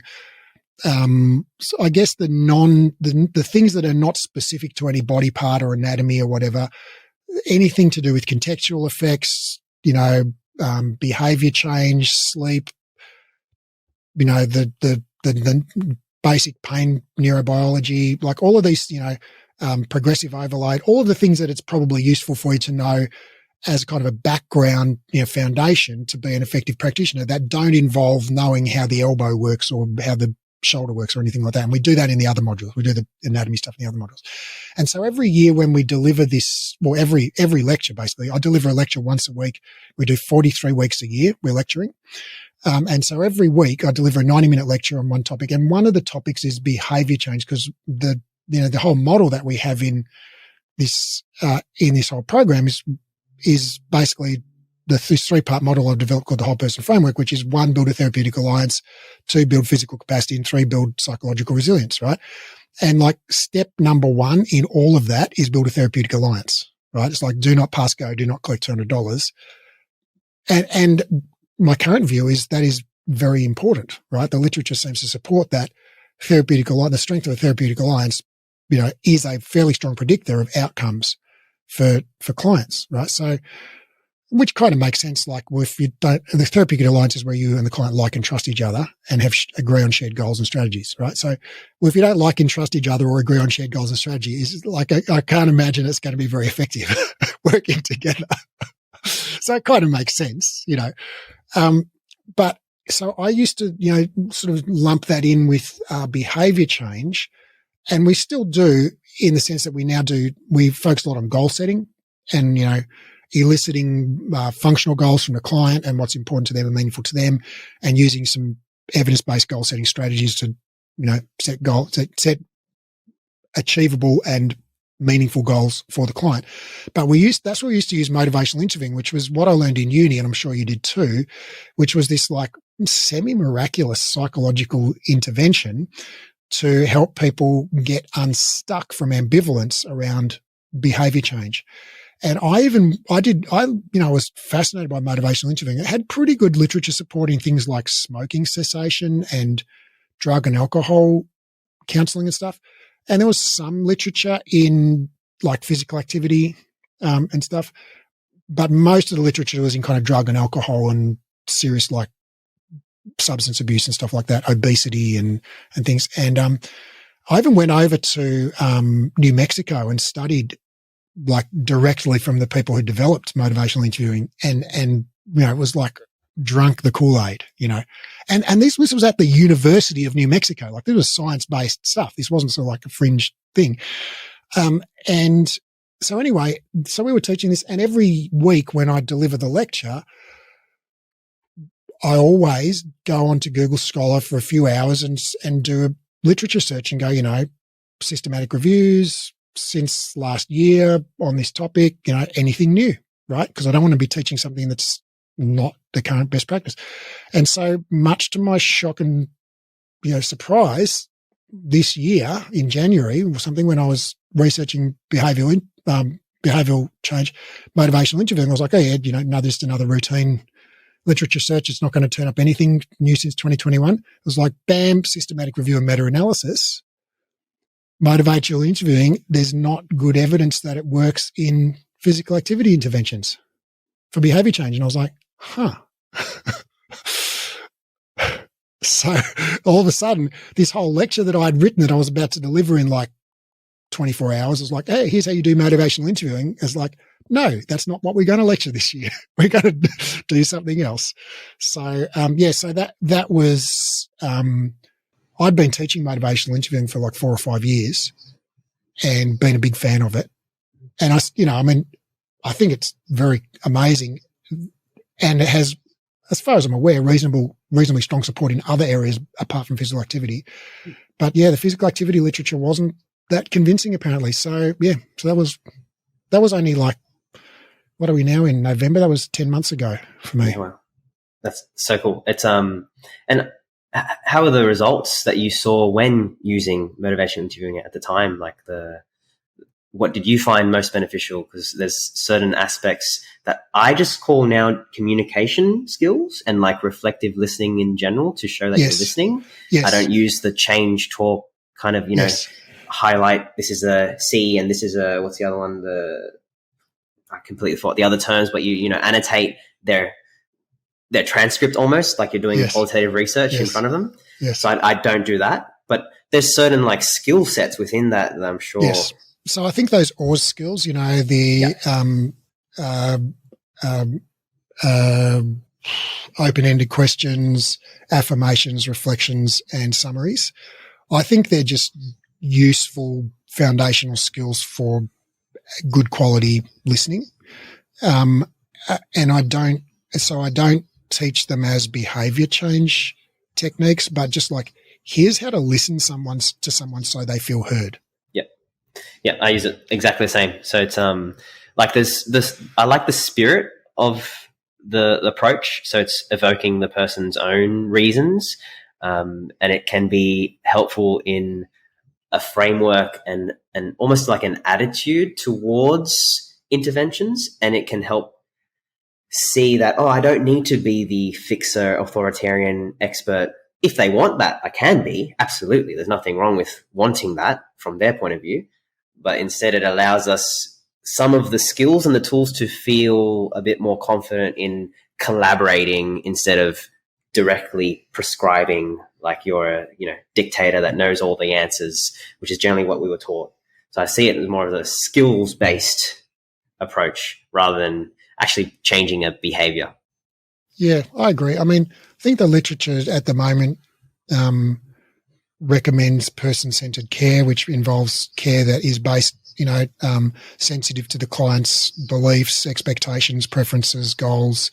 I guess the things that are not specific to any body part or anatomy or whatever, anything to do with contextual effects, behavior change, sleep, the basic pain neurobiology, like all of these, progressive overload, all of the things that it's probably useful for you to know as kind of a background, foundation to be an effective practitioner that don't involve knowing how the elbow works or how the shoulder works or anything like that. And we do that in the other modules. We do the anatomy stuff in the other modules. And so every year when we deliver this, well, every lecture, basically, I deliver a lecture once a week. We do 43 weeks a year. We're lecturing. And so every week I deliver a 90-minute lecture on one topic. And one of the topics is behavior change, because the whole model that we have in this whole program is basically this 3-part model I've developed called the Whole Person Framework, which is 1, build a therapeutic alliance, 2, build physical capacity, and 3, build psychological resilience, right? And like step number 1 in all of that is build a therapeutic alliance, right? It's like do not pass go, do not collect $200. And my current view is that is very important, right? The literature seems to support that therapeutic alliance, the strength of a therapeutic alliance, is a fairly strong predictor of outcomes for clients, right? So, which kind of makes sense. Like, well, if you don't, the therapeutic alliance is where you and the client like and trust each other and agree on shared goals and strategies, right? So, well, if you don't like and trust each other or agree on shared goals and strategies, like I can't imagine it's going to be very effective working together. So it kind of makes sense, but so I used to, sort of lump that in with behavior change, and we still do in the sense that we focus a lot on goal setting and, eliciting functional goals from the client and what's important to them and meaningful to them, and using some evidence-based goal setting strategies to, set achievable and meaningful goals for the client. But that's where we used to use motivational interviewing, which was what I learned in uni, and I'm sure you did too, which was this like semi-miraculous psychological intervention to help people get unstuck from ambivalence around behavior change. And I was fascinated by motivational interviewing. It had pretty good literature supporting things like smoking cessation and drug and alcohol counseling and stuff. And there was some literature in like physical activity and stuff, but most of the literature was in kind of drug and alcohol and serious like substance abuse and stuff like that, obesity and things. And I even went over to New Mexico and studied like directly from the people who developed motivational interviewing, and it was like drunk the Kool-Aid, and this was at the University of New Mexico. Like, this was science-based stuff. This wasn't sort of like a fringe thing. And so anyway, so we were teaching this, and every week when I deliver the lecture, I always go onto Google Scholar for a few hours and do a literature search and go, systematic reviews since last year on this topic, anything new, right? Because I don't want to be teaching something that's not the current best practice. And so, much to my shock and surprise, this year in January or something, when I was researching behavioural change, motivational interviewing, I was like, oh yeah, just another routine literature search. It's not going to turn up anything new since 2021. It was like, bam, systematic review and meta-analysis. Motivational interviewing, there's not good evidence that it works in physical activity interventions for behavior change. And I was like, huh. So all of a sudden, this whole lecture that I'd written that I was about to deliver in like 24 hours was like, hey, here's how you do motivational interviewing. It's like, no, that's not what we're going to lecture this year. We're going to do something else. So, so that was, I'd been teaching motivational interviewing for like 4 or 5 years and been a big fan of it. And I think it's very amazing, and it has, as far as I'm aware, reasonably strong support in other areas apart from physical activity. But yeah, the physical activity literature wasn't that convincing apparently. So yeah, so that was only like, what are we now in November? That was 10 months ago for me. Yeah, wow. That's so cool. It's and how are the results that you saw when using motivational interviewing at the time? Like what did you find most beneficial? Because there's certain aspects that I just call now communication skills and like reflective listening in general to show that you're listening. Yes. I don't use the change talk kind of, highlight, this is a C and this is a, what's the other one? I completely forgot the other terms, but you annotate their transcript almost like you're doing qualitative research in front of them. Yes. So I don't do that, but there's certain like skill sets within that I'm sure. Yes. So I think those OARS skills, open-ended questions, affirmations, reflections, and summaries, I think they're just useful foundational skills for good quality listening. And I don't teach them as behavior change techniques, but just like, here's how to listen to someone so they feel heard. Yeah, I use it exactly the same. So it's like this. I like the spirit of the approach. So it's evoking the person's own reasons, and it can be helpful in a framework and almost like an attitude towards interventions, and it can help see that, I don't need to be the fixer, authoritarian expert. If they want that, I can be. Absolutely. There's nothing wrong with wanting that from their point of view. But instead it allows us some of the skills and the tools to feel a bit more confident in collaborating instead of directly prescribing like you're a dictator that knows all the answers, which is generally what we were taught. So I see it as more of a skills-based approach rather than actually changing a behavior. Yeah, I agree. I mean, I think the literature at the moment recommends person-centered care, which involves care that is based, sensitive to the client's beliefs, expectations, preferences, goals,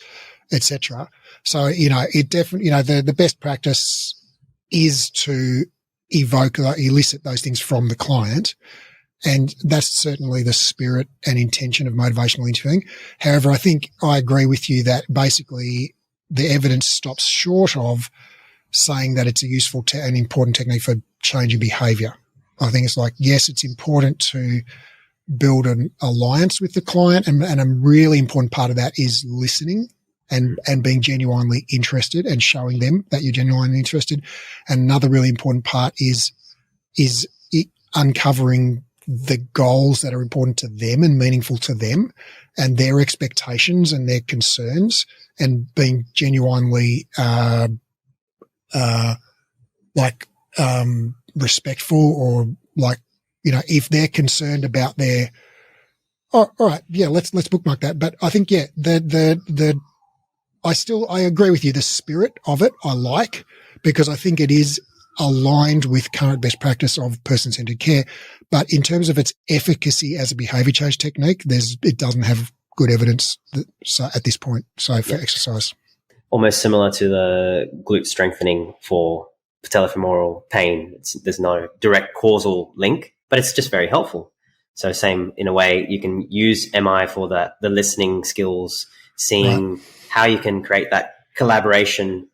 etc. So, it definitely, the best practice is to elicit those things from the client. And that's certainly the spirit and intention of motivational interviewing. However, I think I agree with you that basically the evidence stops short of saying that it's a useful and important technique for changing behavior. I think it's like, yes, it's important to build an alliance with the client, and a really important part of that is listening and being genuinely interested and showing them that you're genuinely interested. And another really important part is uncovering the goals that are important to them and meaningful to them and their expectations and their concerns, and being genuinely respectful, or if they're concerned about their, all right, yeah, let's bookmark that. But I think, yeah, I agree with you. The spirit of it I like, because I think it is aligned with current best practice of person-centered care. But in terms of its efficacy as a behavior change technique, it doesn't have good evidence at this point. So for exercise, almost similar to the glute strengthening for patellofemoral pain. There's no direct causal link, but it's just very helpful. So same in a way, you can use MI for the listening skills, seeing how you can create that collaboration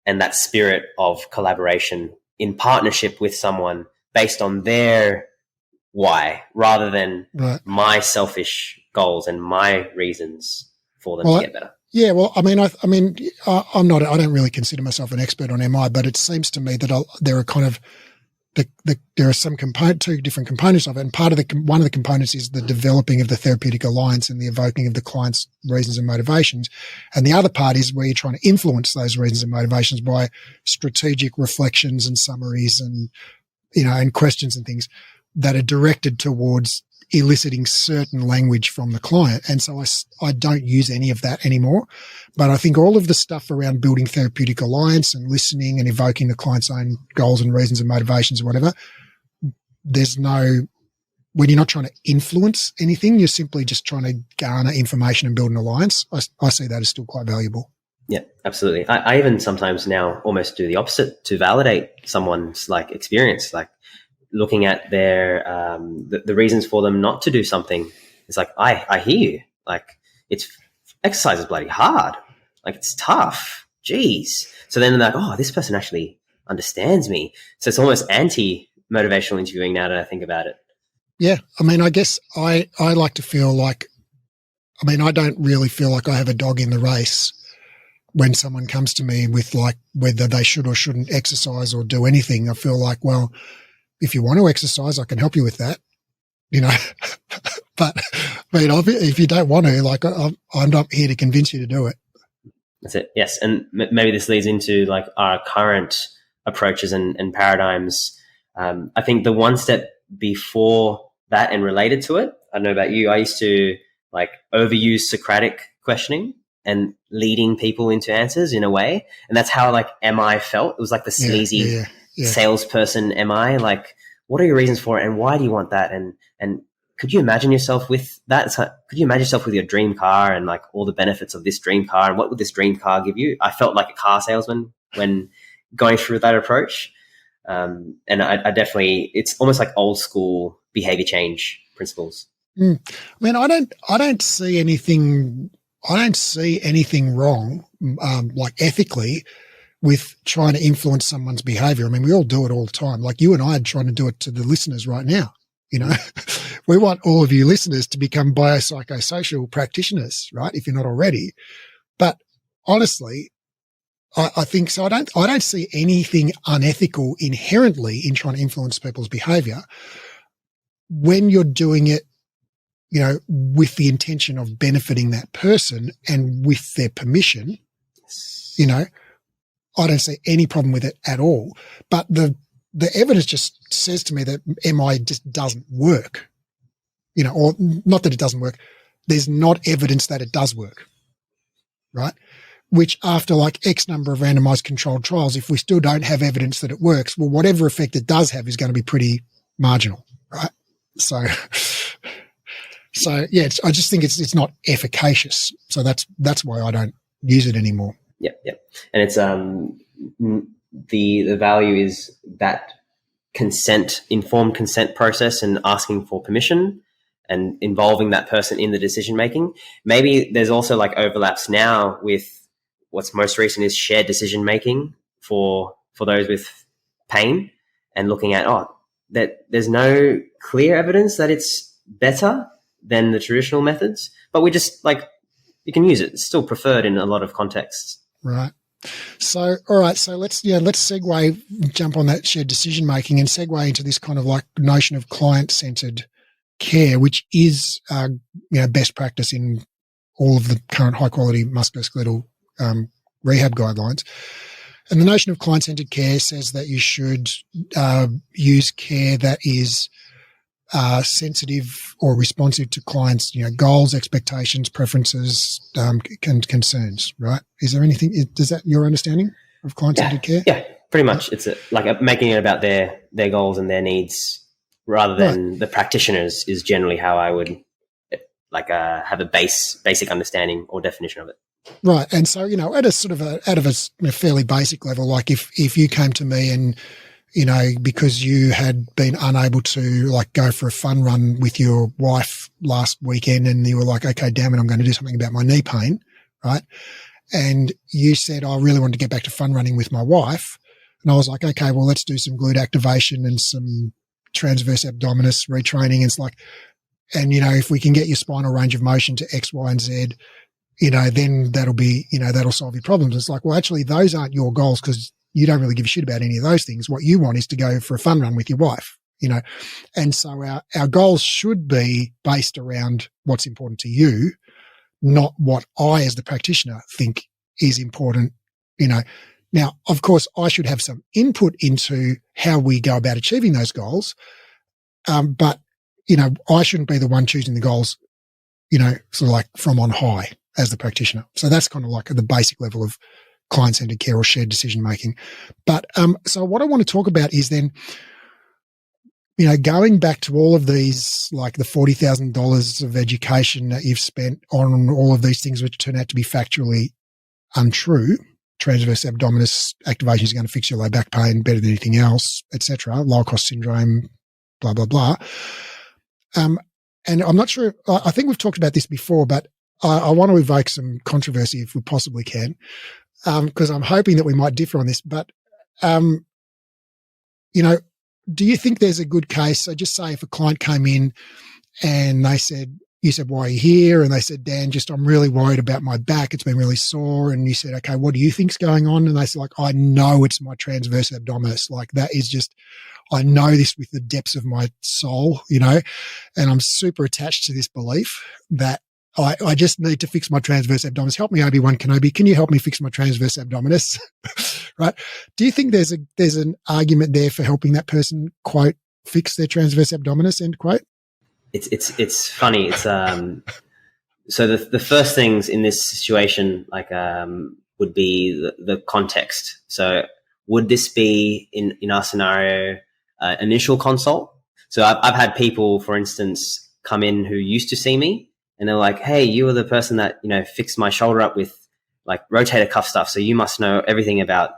and that spirit of collaboration in partnership with someone based on their why, rather than my selfish goals and my reasons for them to get better. Yeah, well, I don't really consider myself an expert on MI, but it seems to me that there are kind of there are two different components of it, and one of the components is the developing of the therapeutic alliance and the evoking of the client's reasons and motivations, and the other part is where you're trying to influence those reasons and motivations by strategic reflections and summaries and and questions and things that are directed towards eliciting certain language from the client. And so I don't use any of that anymore. But I think all of the stuff around building therapeutic alliance and listening and evoking the client's own goals and reasons and motivations or whatever, when you're not trying to influence anything, you're simply just trying to garner information and build an alliance. I see that as still quite valuable. Yeah, absolutely. I even sometimes now almost do the opposite to validate someone's experience, looking at their the reasons for them not to do something. It's I hear you. It's exercise is bloody hard. It's tough. Jeez. So then they're oh, this person actually understands me. So it's almost anti-motivational interviewing now that I think about it. Yeah. I guess I like to feel I don't really feel like I have a dog in the race when someone comes to me with whether they should or shouldn't exercise or do anything. I feel well, if you want to exercise, I can help you with that, but if you don't want to, I'm not here to convince you to do it. That's it. Yes. And maybe this leads into our current approaches and paradigms. I think the one step before that and related to it, I don't know about you, I used to overuse Socratic questioning and leading people into answers in a way. And that's how MI felt. It was the sleazy salesperson MI. What are your reasons for it and why do you want that? And could you imagine yourself with that? Could you imagine yourself with your dream car and all the benefits of this dream car and what would this dream car give you? I felt like a car salesman when going through that approach. And I definitely, it's almost like old school behavior change principles. I don't see anything wrong, ethically, with trying to influence someone's behavior. We all do it all the time. You and I are trying to do it to the listeners right now. We want all of you listeners to become biopsychosocial practitioners, right? If you're not already. But honestly, I think so. I don't see anything unethical inherently in trying to influence people's behavior when you're doing it, with the intention of benefiting that person and with their permission. I don't see any problem with it at all. But the evidence just says to me that MI just doesn't work, or not that it doesn't work. There's not evidence that it does work, right? Which after X number of randomized controlled trials, if we still don't have evidence that it works, well, whatever effect it does have is going to be pretty marginal, right? So yeah, I just think it's not efficacious. So that's why I don't use it anymore. Yep. And it's the value is that informed consent process and asking for permission and involving that person in the decision making. Maybe there's also overlaps now with what's most recent is shared decision making for those with pain and looking at that there's no clear evidence that it's better than the traditional methods, but we just you can use it. It's still preferred in a lot of contexts. Right. So, all right. So let's jump on that shared decision making and segue into this kind of notion of client-centered care, which is, best practice in all of the current high quality musculoskeletal, rehab guidelines. And the notion of client-centered care says that you should, use care that is, sensitive or responsive to clients, goals, expectations, preferences, concerns, right? Is there anything, does that your understanding of client-centered care? Yeah, pretty much. It's making it about their goals and their needs rather than the practitioners is generally how I would have a basic understanding or definition of it. Right. And so, at a sort of out of a fairly basic level, if you came to me and because you had been unable to like go for a fun run with your wife last weekend and you were like, okay, damn it, I'm going to do something about my knee pain, right? And you said, I really wanted to get back to fun running with my wife. And I was like, okay, well, let's do some glute activation and some transverse abdominis retraining. And it's like, and, if we can get your spinal range of motion to X, Y, and Z, then that'll be, that'll solve your problems. It's like, well, actually, those aren't your goals because you don't really give a shit about any of those things. What you want is to go for a fun run with your wife, And so our goals should be based around what's important to you, not what I, as the practitioner, think is important, Now, of course, I should have some input into how we go about achieving those goals. But, I shouldn't be the one choosing the goals, sort of like from on high as the practitioner. So that's kind of like at the basic level of client-centered care or shared decision-making. But so what I want to talk about is then, going back to all of these, like the $40,000 of education that you've spent on all of these things which turn out to be factually untrue. Transverse abdominis activation is going to fix your low back pain better than anything else, etc. Lower cost syndrome, blah, blah, blah. And I'm not sure, I think we've talked about this before, but I want to evoke some controversy if we possibly can, because I'm hoping that we might differ on this. But, do you think there's a good case? So just say if a client came in and you said, why are you here? And they said, Dan, I'm really worried about my back. It's been really sore. And you said, okay, what do you think's going on? And they said, like, I know it's my transverse abdominis. Like that is I know this with the depths of my soul, and I'm super attached to this belief that I just need to fix my transverse abdominis. Help me, Obi-Wan Kenobi. Can you help me fix my transverse abdominis? Right? Do you think there's an argument there for helping that person, quote, fix their transverse abdominis, end quote? It's funny. It's so the first things in this situation would be the context. So would this be in our scenario initial consult? So I've had people, for instance, come in who used to see me and they're like, hey, you were the person that fixed my shoulder up with like rotator cuff stuff, so you must know everything about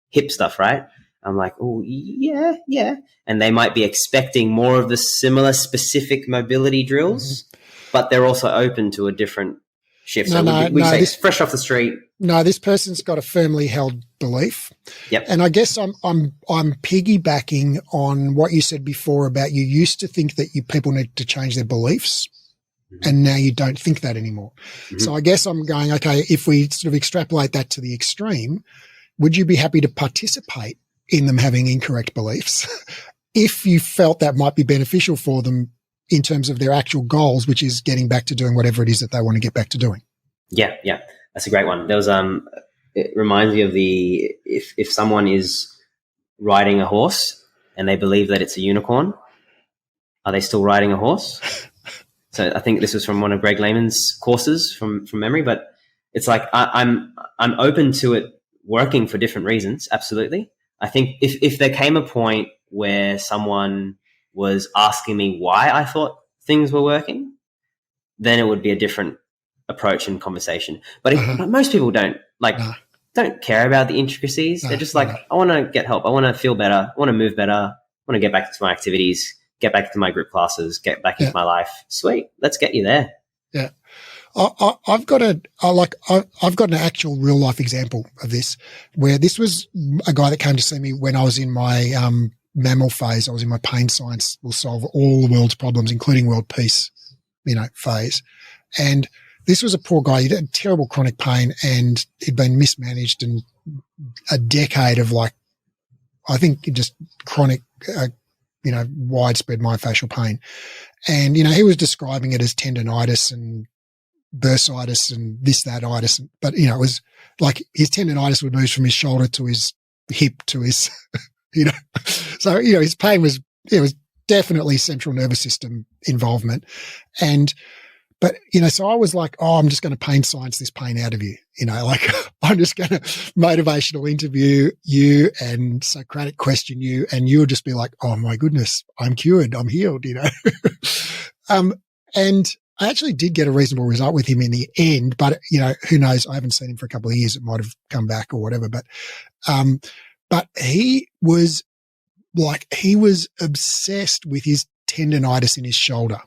hip stuff, right? I'm like, oh, yeah. And they might be expecting more of the similar specific mobility drills, but they're also open to a different shift. So we say this, fresh off the street. No, this person's got a firmly held belief. Yep. And I guess I'm piggybacking on what you said before about you used to think that people need to change their beliefs. And now you don't think that anymore. So I guess I'm going, okay, if we sort of extrapolate that to the extreme, would you be happy to participate in them having incorrect beliefs if you felt that might be beneficial for them in terms of their actual goals, which is getting back to doing whatever it is that they want to get back to doing? Yeah. That's a great one. There was it reminds me of if someone is riding a horse and they believe that it's a unicorn, are they still riding a horse? So I think this was from one of Greg Lehman's courses from memory, but it's like I'm open to it working for different reasons. Absolutely. I think if there came a point where someone was asking me why I thought things were working, then it would be a different approach and conversation. But most people don't care about the intricacies. They're just like, I want to get help. I want to feel better. I want to move better. I want to get back to my activities, get back to my group classes, get back into my life. Sweet. Let's get you there. Yeah. I've got an actual real life example of this, where this was a guy that came to see me when I was in my mammal phase. I was in my pain science will solve all the world's problems, including world peace, phase. And this was a poor guy. He had terrible chronic pain and he'd been mismanaged, and a decade of I think just chronic, widespread myofascial pain. And, he was describing it as tendonitis and bursitis and this, that itis. But, it was like his tendonitis would move from his shoulder to his hip to his, So, his pain was definitely central nervous system involvement. But, so I was like, I'm just going to pain science this pain out of you. I'm just going to motivational interview you and Socratic question you, and you'll just be like, oh my goodness, I'm cured. I'm healed, And I actually did get a reasonable result with him in the end, but, who knows? I haven't seen him for a couple of years. It might have come back or whatever, but he was like he was obsessed with his tendonitis in his shoulder,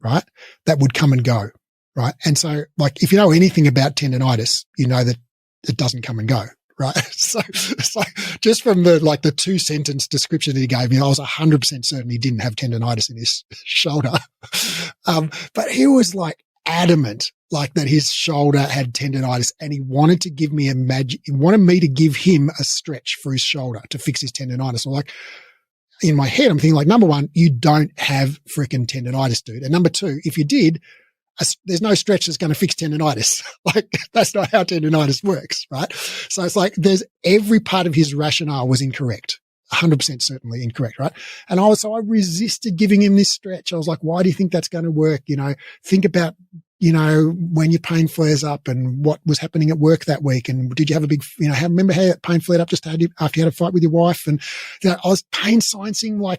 right? That would come and go, right? And so like, if you know anything about tendonitis, you know that it doesn't come and go, right? So it's like, just from the 2-sentence description that he gave me, I was 100% certain he didn't have tendonitis in his shoulder. But he was like adamant, like that his shoulder had tendonitis, and he wanted to give me he wanted me to give him a stretch for his shoulder to fix his tendonitis. So like, in my head, I'm thinking like, number one, you don't have freaking tendonitis, dude. And number two, if you did, there's no stretch that's going to fix tendonitis. Like, that's not how tendonitis works, right? So it's like, every part of his rationale was incorrect. 100% certainly incorrect, right? And I resisted giving him this stretch. I was like, why do you think that's going to work? Think about, when your pain flares up and what was happening at work that week. And did you have a big, remember how that pain flared up just after you had a fight with your wife? And, I was pain sciencing, I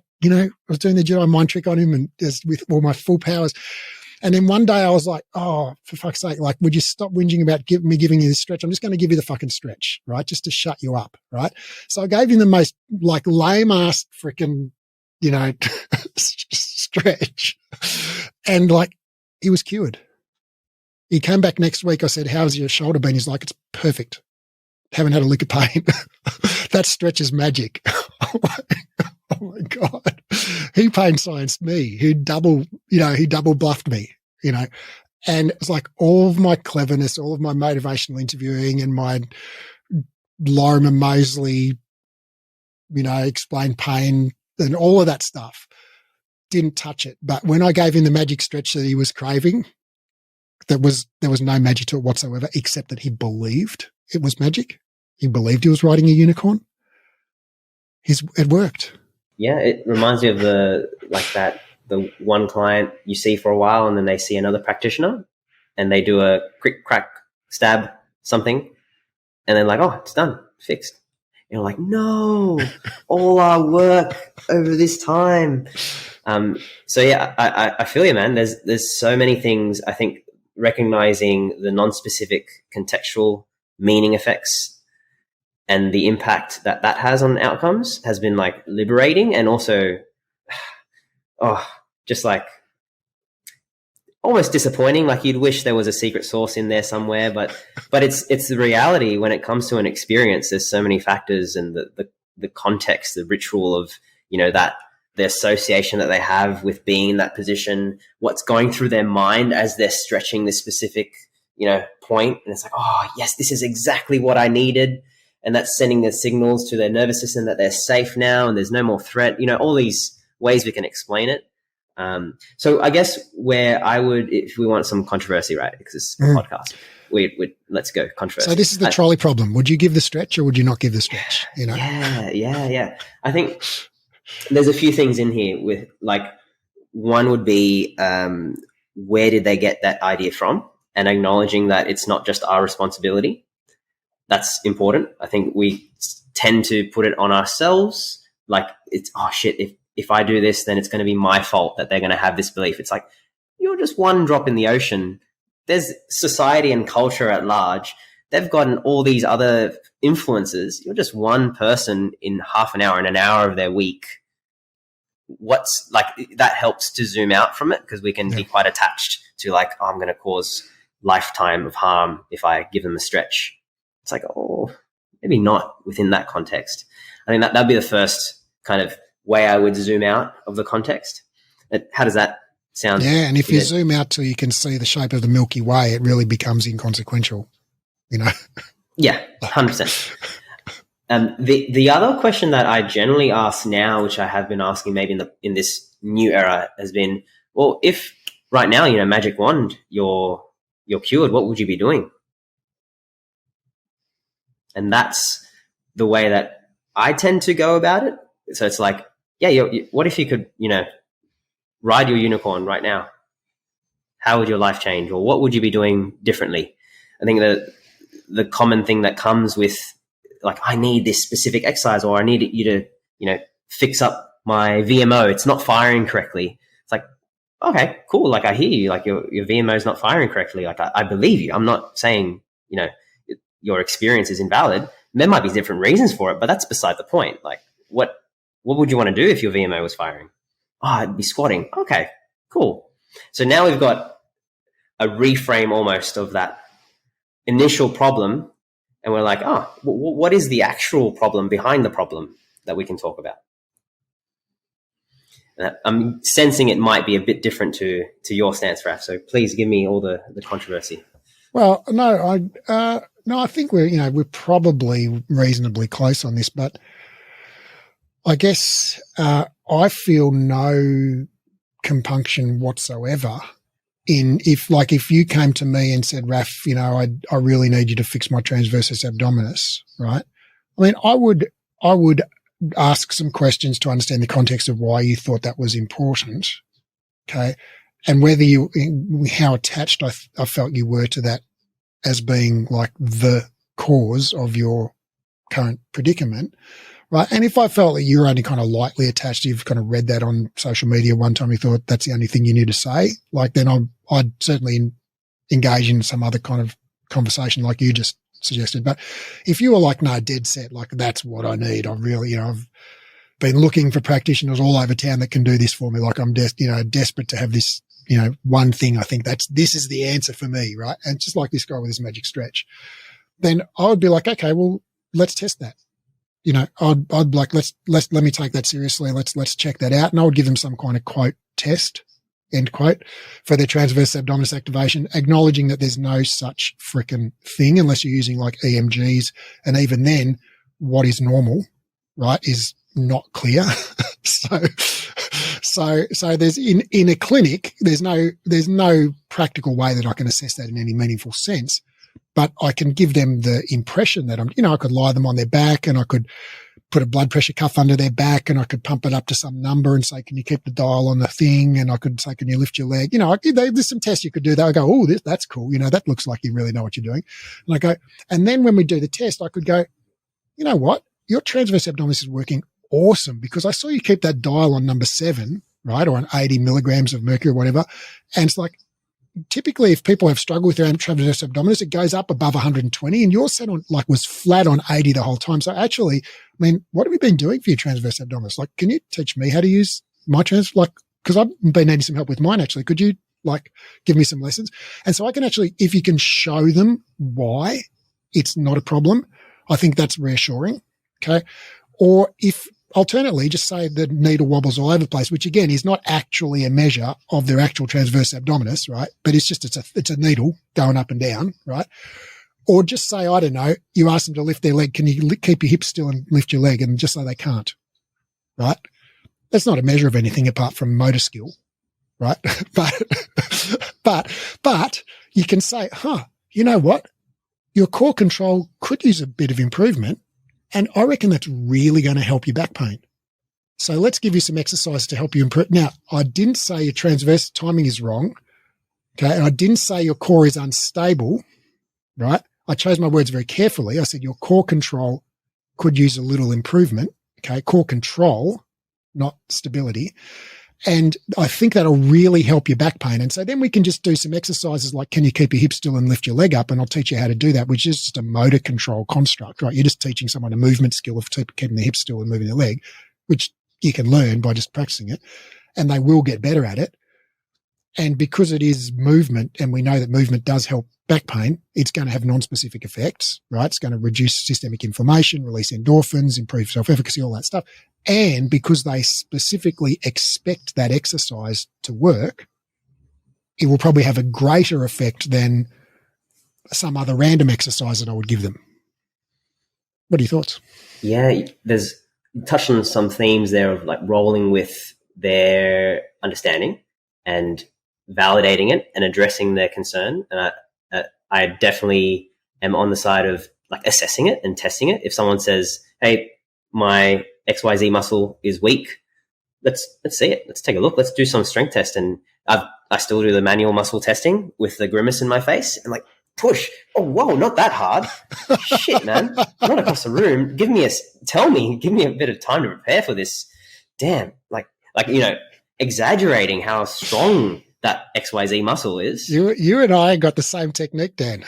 was doing the Jedi mind trick on him and just with all my full powers. And then one day I was like, oh, for fuck's sake, like, would you stop whinging about me giving you this stretch? I'm just going to give you the fucking stretch, right? Just to shut you up, right? So I gave him the most lame ass freaking, stretch. And he was cured. He came back next week. I said, how's your shoulder been? He's like, it's perfect. Haven't had a lick of pain. That stretch is magic. Oh my God. He pain scienced me. He double bluffed me, and it's like all of my cleverness, all of my motivational interviewing and my Lorimer Moseley, explain pain and all of that stuff didn't touch it. But when I gave him the magic stretch that he was craving, there was no magic to it whatsoever, except that he believed it was magic. He believed he was riding a unicorn. It worked. Yeah, it reminds me of the one client you see for a while and then they see another practitioner and they do a quick crack stab something and they're like, oh, it's done, fixed. And you're like, no, all our work over this time. So yeah, I feel you, man. There's so many things. I think recognizing the non-specific contextual meaning effects and the impact that has on outcomes has been liberating, and also, just almost disappointing. Like, you'd wish there was a secret sauce in there somewhere, but it's the reality when it comes to an experience. There's so many factors, and the context, the ritual of, that the association that they have with being in that position, what's going through their mind as they're stretching this specific, point. And it's like, oh yes, this is exactly what I needed. And that's sending the signals to their nervous system that they're safe now and there's no more threat, all these ways we can explain it. So I guess where I would, if we want some controversy, right, because it's a podcast, let's go controversy. So this is the trolley problem. Would you give the stretch or would you not give the stretch? Yeah. I think there's a few things in here with one would be, where did they get that idea from, and acknowledging that it's not just our responsibility. That's important. I think we tend to put it on ourselves. It's, oh shit, if I do this, then it's going to be my fault that they're going to have this belief. It's like, you're just one drop in the ocean. There's society and culture at large. They've gotten all these other influences. You're just one person in half an hour and an hour of their week. That helps to zoom out from it, because we can be quite attached to I'm going to cause lifetime of harm if I give them a stretch. It's like, oh, maybe not within that context. I think that'd be the first kind of way I would zoom out of the context. How does that sound? Yeah, and if you zoom out till you can see the shape of the Milky Way, it really becomes inconsequential, Yeah, 100%. The other question that I generally ask now, which I have been asking maybe in this new era, has been, well, if right now, magic wand, you're cured, what would you be doing? And that's the way that I tend to go about it. So it's like, yeah, what if you could, ride your unicorn right now? How would your life change? Or what would you be doing differently? I think that the common thing that comes with I need this specific exercise, or I need you to, fix up my VMO. It's not firing correctly. It's like, okay, cool. I hear you. Your VMO is not firing correctly. I believe you. I'm not saying, your experience is invalid. There might be different reasons for it, but that's beside the point. What what would you want to do if your VMO was firing? Oh, I'd be squatting. Okay, cool. So now we've got a reframe almost of that initial problem, and we're like, oh, what is the actual problem behind the problem that we can talk about? I'm sensing it might be a bit different to your stance, Raph. So please give me all the controversy. Well, no, I think we're probably reasonably close on this, but I guess I feel no compunction whatsoever if you came to me and said, Raph, I really need you to fix my transversus abdominis, right? I mean, I would ask some questions to understand the context of why you thought that was important, okay, and how attached I felt you were to that as being like the cause of your current predicament, right? And if I felt that you were only kind of lightly attached, you've kind of read that on social media one time, you thought that's the only thing you need to say, like then I'd certainly engage in some other kind of conversation like you just suggested. But if you were like, no, dead set, like that's what I need, I really, I've been looking for practitioners all over town that can do this for me. Like I'm desperate to have this, one thing. I think this is the answer for me, right? And just like this guy with his magic stretch, then I would be like, okay, well, let's test that. I'd like, let me take that seriously. Let's check that out. And I would give them some kind of quote test, end quote, for their transverse abdominis activation, acknowledging that there's no such frickin' thing unless you're using like EMGs. And even then, what is normal, right, is not clear. So there's in a clinic, there's no practical way that I can assess that in any meaningful sense. But I can give them the impression that I could lie them on their back and I could put a blood pressure cuff under their back and I could pump it up to some number and say, can you keep the dial on the thing? And I could say, can you lift your leg? There's some tests you could do that. I go, oh, that's cool. That looks like you really know what you're doing. And I go, and then when we do the test, I could go, you know what? Your transverse abdominis is working awesome because I saw you keep that dial on number 7, right? Or on 80 milligrams of mercury or whatever. And it's like, typically if people have struggled with their transverse abdominis, it goes up above 120 and yours was flat on 80 the whole time. So actually, I mean, what have you been doing for your transverse abdominis? Like, can you teach me how to use my because I've been needing some help with mine actually. Could you give me some lessons? And so I can actually, if you can show them why it's not a problem, I think that's reassuring. Okay. Or if alternately, just say the needle wobbles all over the place, which again is not actually a measure of their actual transverse abdominis, right? But it's a needle going up and down, right? Or just say, I don't know, you ask them to lift their leg. Can you keep your hips still and lift your leg? And just say they can't, right? That's not a measure of anything apart from motor skill, right? but you can say, you know what? Your core control could use a bit of improvement. And I reckon that's really going to help your back pain. So let's give you some exercises to help you improve. Now, I didn't say your transverse timing is wrong. Okay. And I didn't say your core is unstable, right? I chose my words very carefully. I said your core control could use a little improvement. Okay. Core control, not stability. And I think that'll really help your back pain. And so then we can just do some exercises like, can you keep your hips still and lift your leg up? And I'll teach you how to do that, which is just a motor control construct, right? You're just teaching someone a movement skill of keeping the hips still and moving their leg, which you can learn by just practicing it. And they will get better at it. And because it is movement, and we know that movement does help back pain, it's going to have non-specific effects, right? It's going to reduce systemic inflammation, release endorphins, improve self-efficacy, all that stuff. And because they specifically expect that exercise to work, it will probably have a greater effect than some other random exercise that I would give them. What are your thoughts? Yeah, you touched on some themes there of like rolling with their understanding and validating it and addressing their concern. And I definitely am on the side of like assessing it and testing it. If someone says, hey, my XYZ muscle is weak, let's see it. Let's take a look. Let's do some strength test. And I still do the manual muscle testing with the grimace in my face and like push. Oh, whoa, not that hard. Shit, man. Not across the room. Give me a bit of time to prepare for this. Damn. Like, exaggerating how strong that XYZ muscle is. You and I got the same technique, Dan.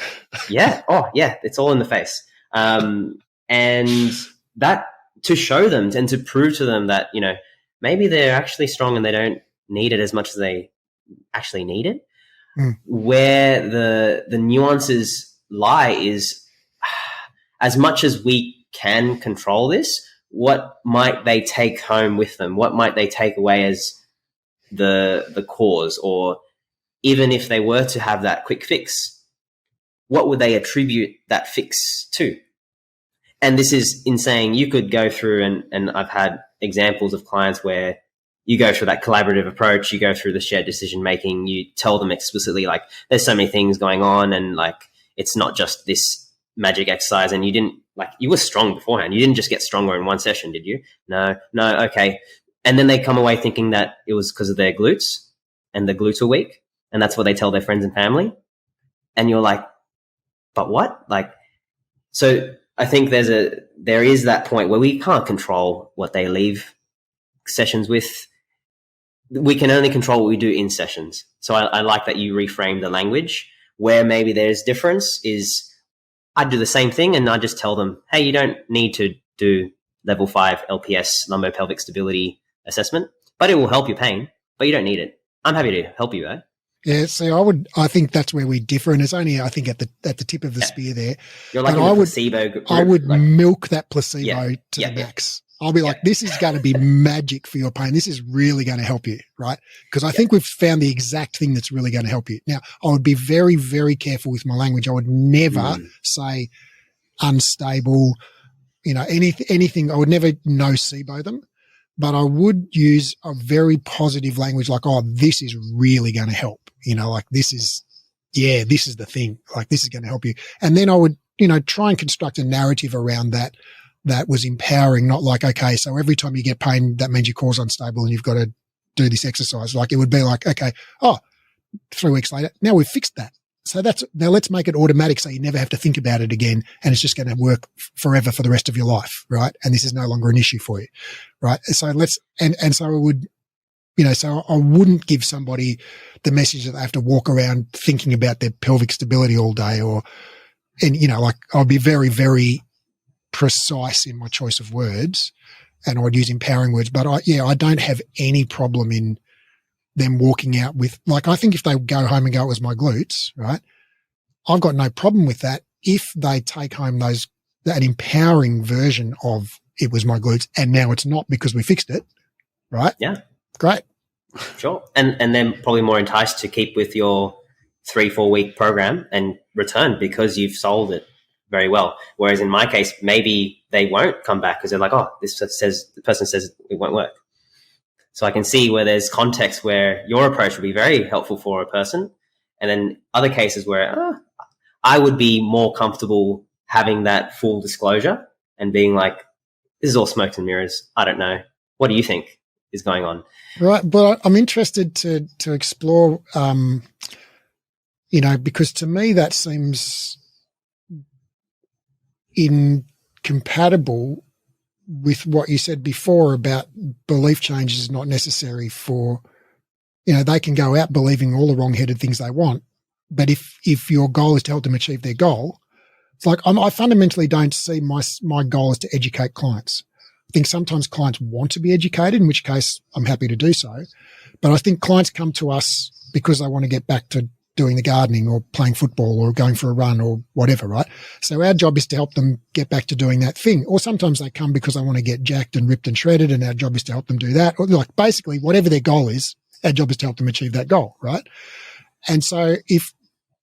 Yeah. Oh, yeah. It's all in the face. And that to show them and to prove to them that, maybe they're actually strong and they don't need it as much as they actually need it. Where the nuances lie is, as much as we can control this, what might they take home with them? What might they take away as the cause? Or even if they were to have that quick fix, what would they attribute that fix to? And this is in saying you could go through, and I've had examples of clients where you go through that collaborative approach, you go through the shared decision making, you tell them explicitly, like, there's so many things going on, and like, it's not just this magic exercise, and you were strong beforehand. You didn't just get stronger in one session, did you? No, okay. And then they come away thinking that it was because of their glutes and the glutes were weak, and that's what they tell their friends and family. And you're like, but what? Like, so I think there is that point where we can't control what they leave sessions with. We can only control what we do in sessions. So I like that you reframe the language. Where maybe there's difference is I do the same thing and I just tell them, hey, you don't need to do level 5 LPS, lumbopelvic stability assessment, but it will help your pain, but you don't need it. I'm happy to help you, though. Yeah, so I think that's where we differ, and it's only, I think, at the tip of the spear there. You're like a placebo group. I would milk that placebo to the max. I'll be like, this is going to be magic for your pain. This is really going to help you, right? Because I think we've found the exact thing that's really going to help you. Now, I would be very, very careful with my language. I would never say unstable, anything. I would never nocebo them, but I would use a very positive language like, oh, this is really going to help. Like this is the thing. Like this is going to help you. And then I would, try and construct a narrative around that was empowering, not like, okay, so every time you get pain, that means your core's unstable and you've got to do this exercise. Like it would be like, okay, 3 weeks later, now we've fixed that. So now let's make it automatic so you never have to think about it again and it's just going to work forever for the rest of your life, right? And this is no longer an issue for you, right? So so I would, so I wouldn't give somebody the message that they have to walk around thinking about their pelvic stability all day like I'd be very, very precise in my choice of words and I would use empowering words. But I don't have any problem in them walking out with, like, I think if they go home and go, it was my glutes, right? I've got no problem with that if they take home that empowering version of it was my glutes and now it's not because we fixed it, right? Yeah. Great. Sure. And then probably more enticed to keep with your 3-4 week program and return because you've solved it very well. Whereas in my case, maybe they won't come back because they're like, oh, the person says it won't work. So I can see where there's context where your approach would be very helpful for a person. And then other cases where I would be more comfortable having that full disclosure and being like, this is all smoke and mirrors. I don't know. What do you think is going on? Right. But I'm interested to explore, because to me that seems incompatible with what you said before about belief change is not necessary for, they can go out believing all the wrong-headed things they want. But if your goal is to help them achieve their goal, it's like I fundamentally don't see my goal is to educate clients. I think sometimes clients want to be educated, in which case I'm happy to do so. But I think clients come to us because they want to get back to doing the gardening or playing football or going for a run or whatever, right? So our job is to help them get back to doing that thing. Or sometimes they come because they want to get jacked and ripped and shredded, and our job is to help them do that. Or like basically whatever their goal is, our job is to help them achieve that goal, right? And so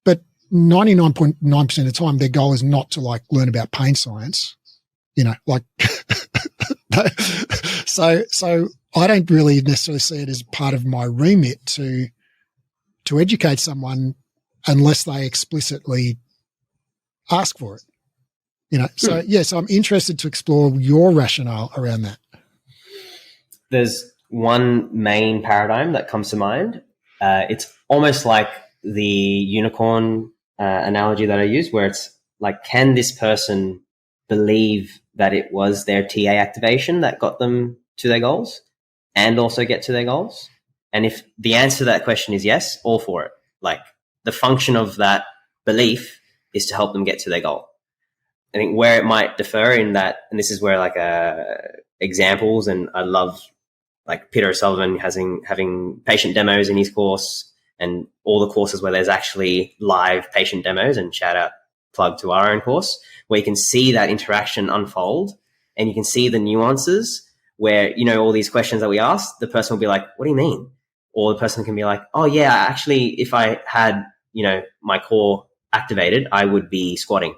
but 99.9% of the time, their goal is not to like learn about pain science, so I don't really necessarily see it as part of my remit to educate someone unless they explicitly ask for it. So I'm interested to explore your rationale around that. There's one main paradigm that comes to mind. It's almost like the unicorn analogy that I use, where it's like, can this person believe that it was their TA activation that got them to their goals and also get to their goals? And if the answer to that question is yes, all for it. Like the function of that belief is to help them get to their goal. I think where it might differ in that, and this is where like examples, and I love like Peter O'Sullivan having patient demos in his course, and all the courses where there's actually live patient demos, and shout out, plug to our own course, where you can see that interaction unfold and you can see the nuances where, you know, all these questions that we ask, the person will be like, what do you mean? Or the person can be like, oh yeah, actually, if I had, you know, my core activated, I would be squatting.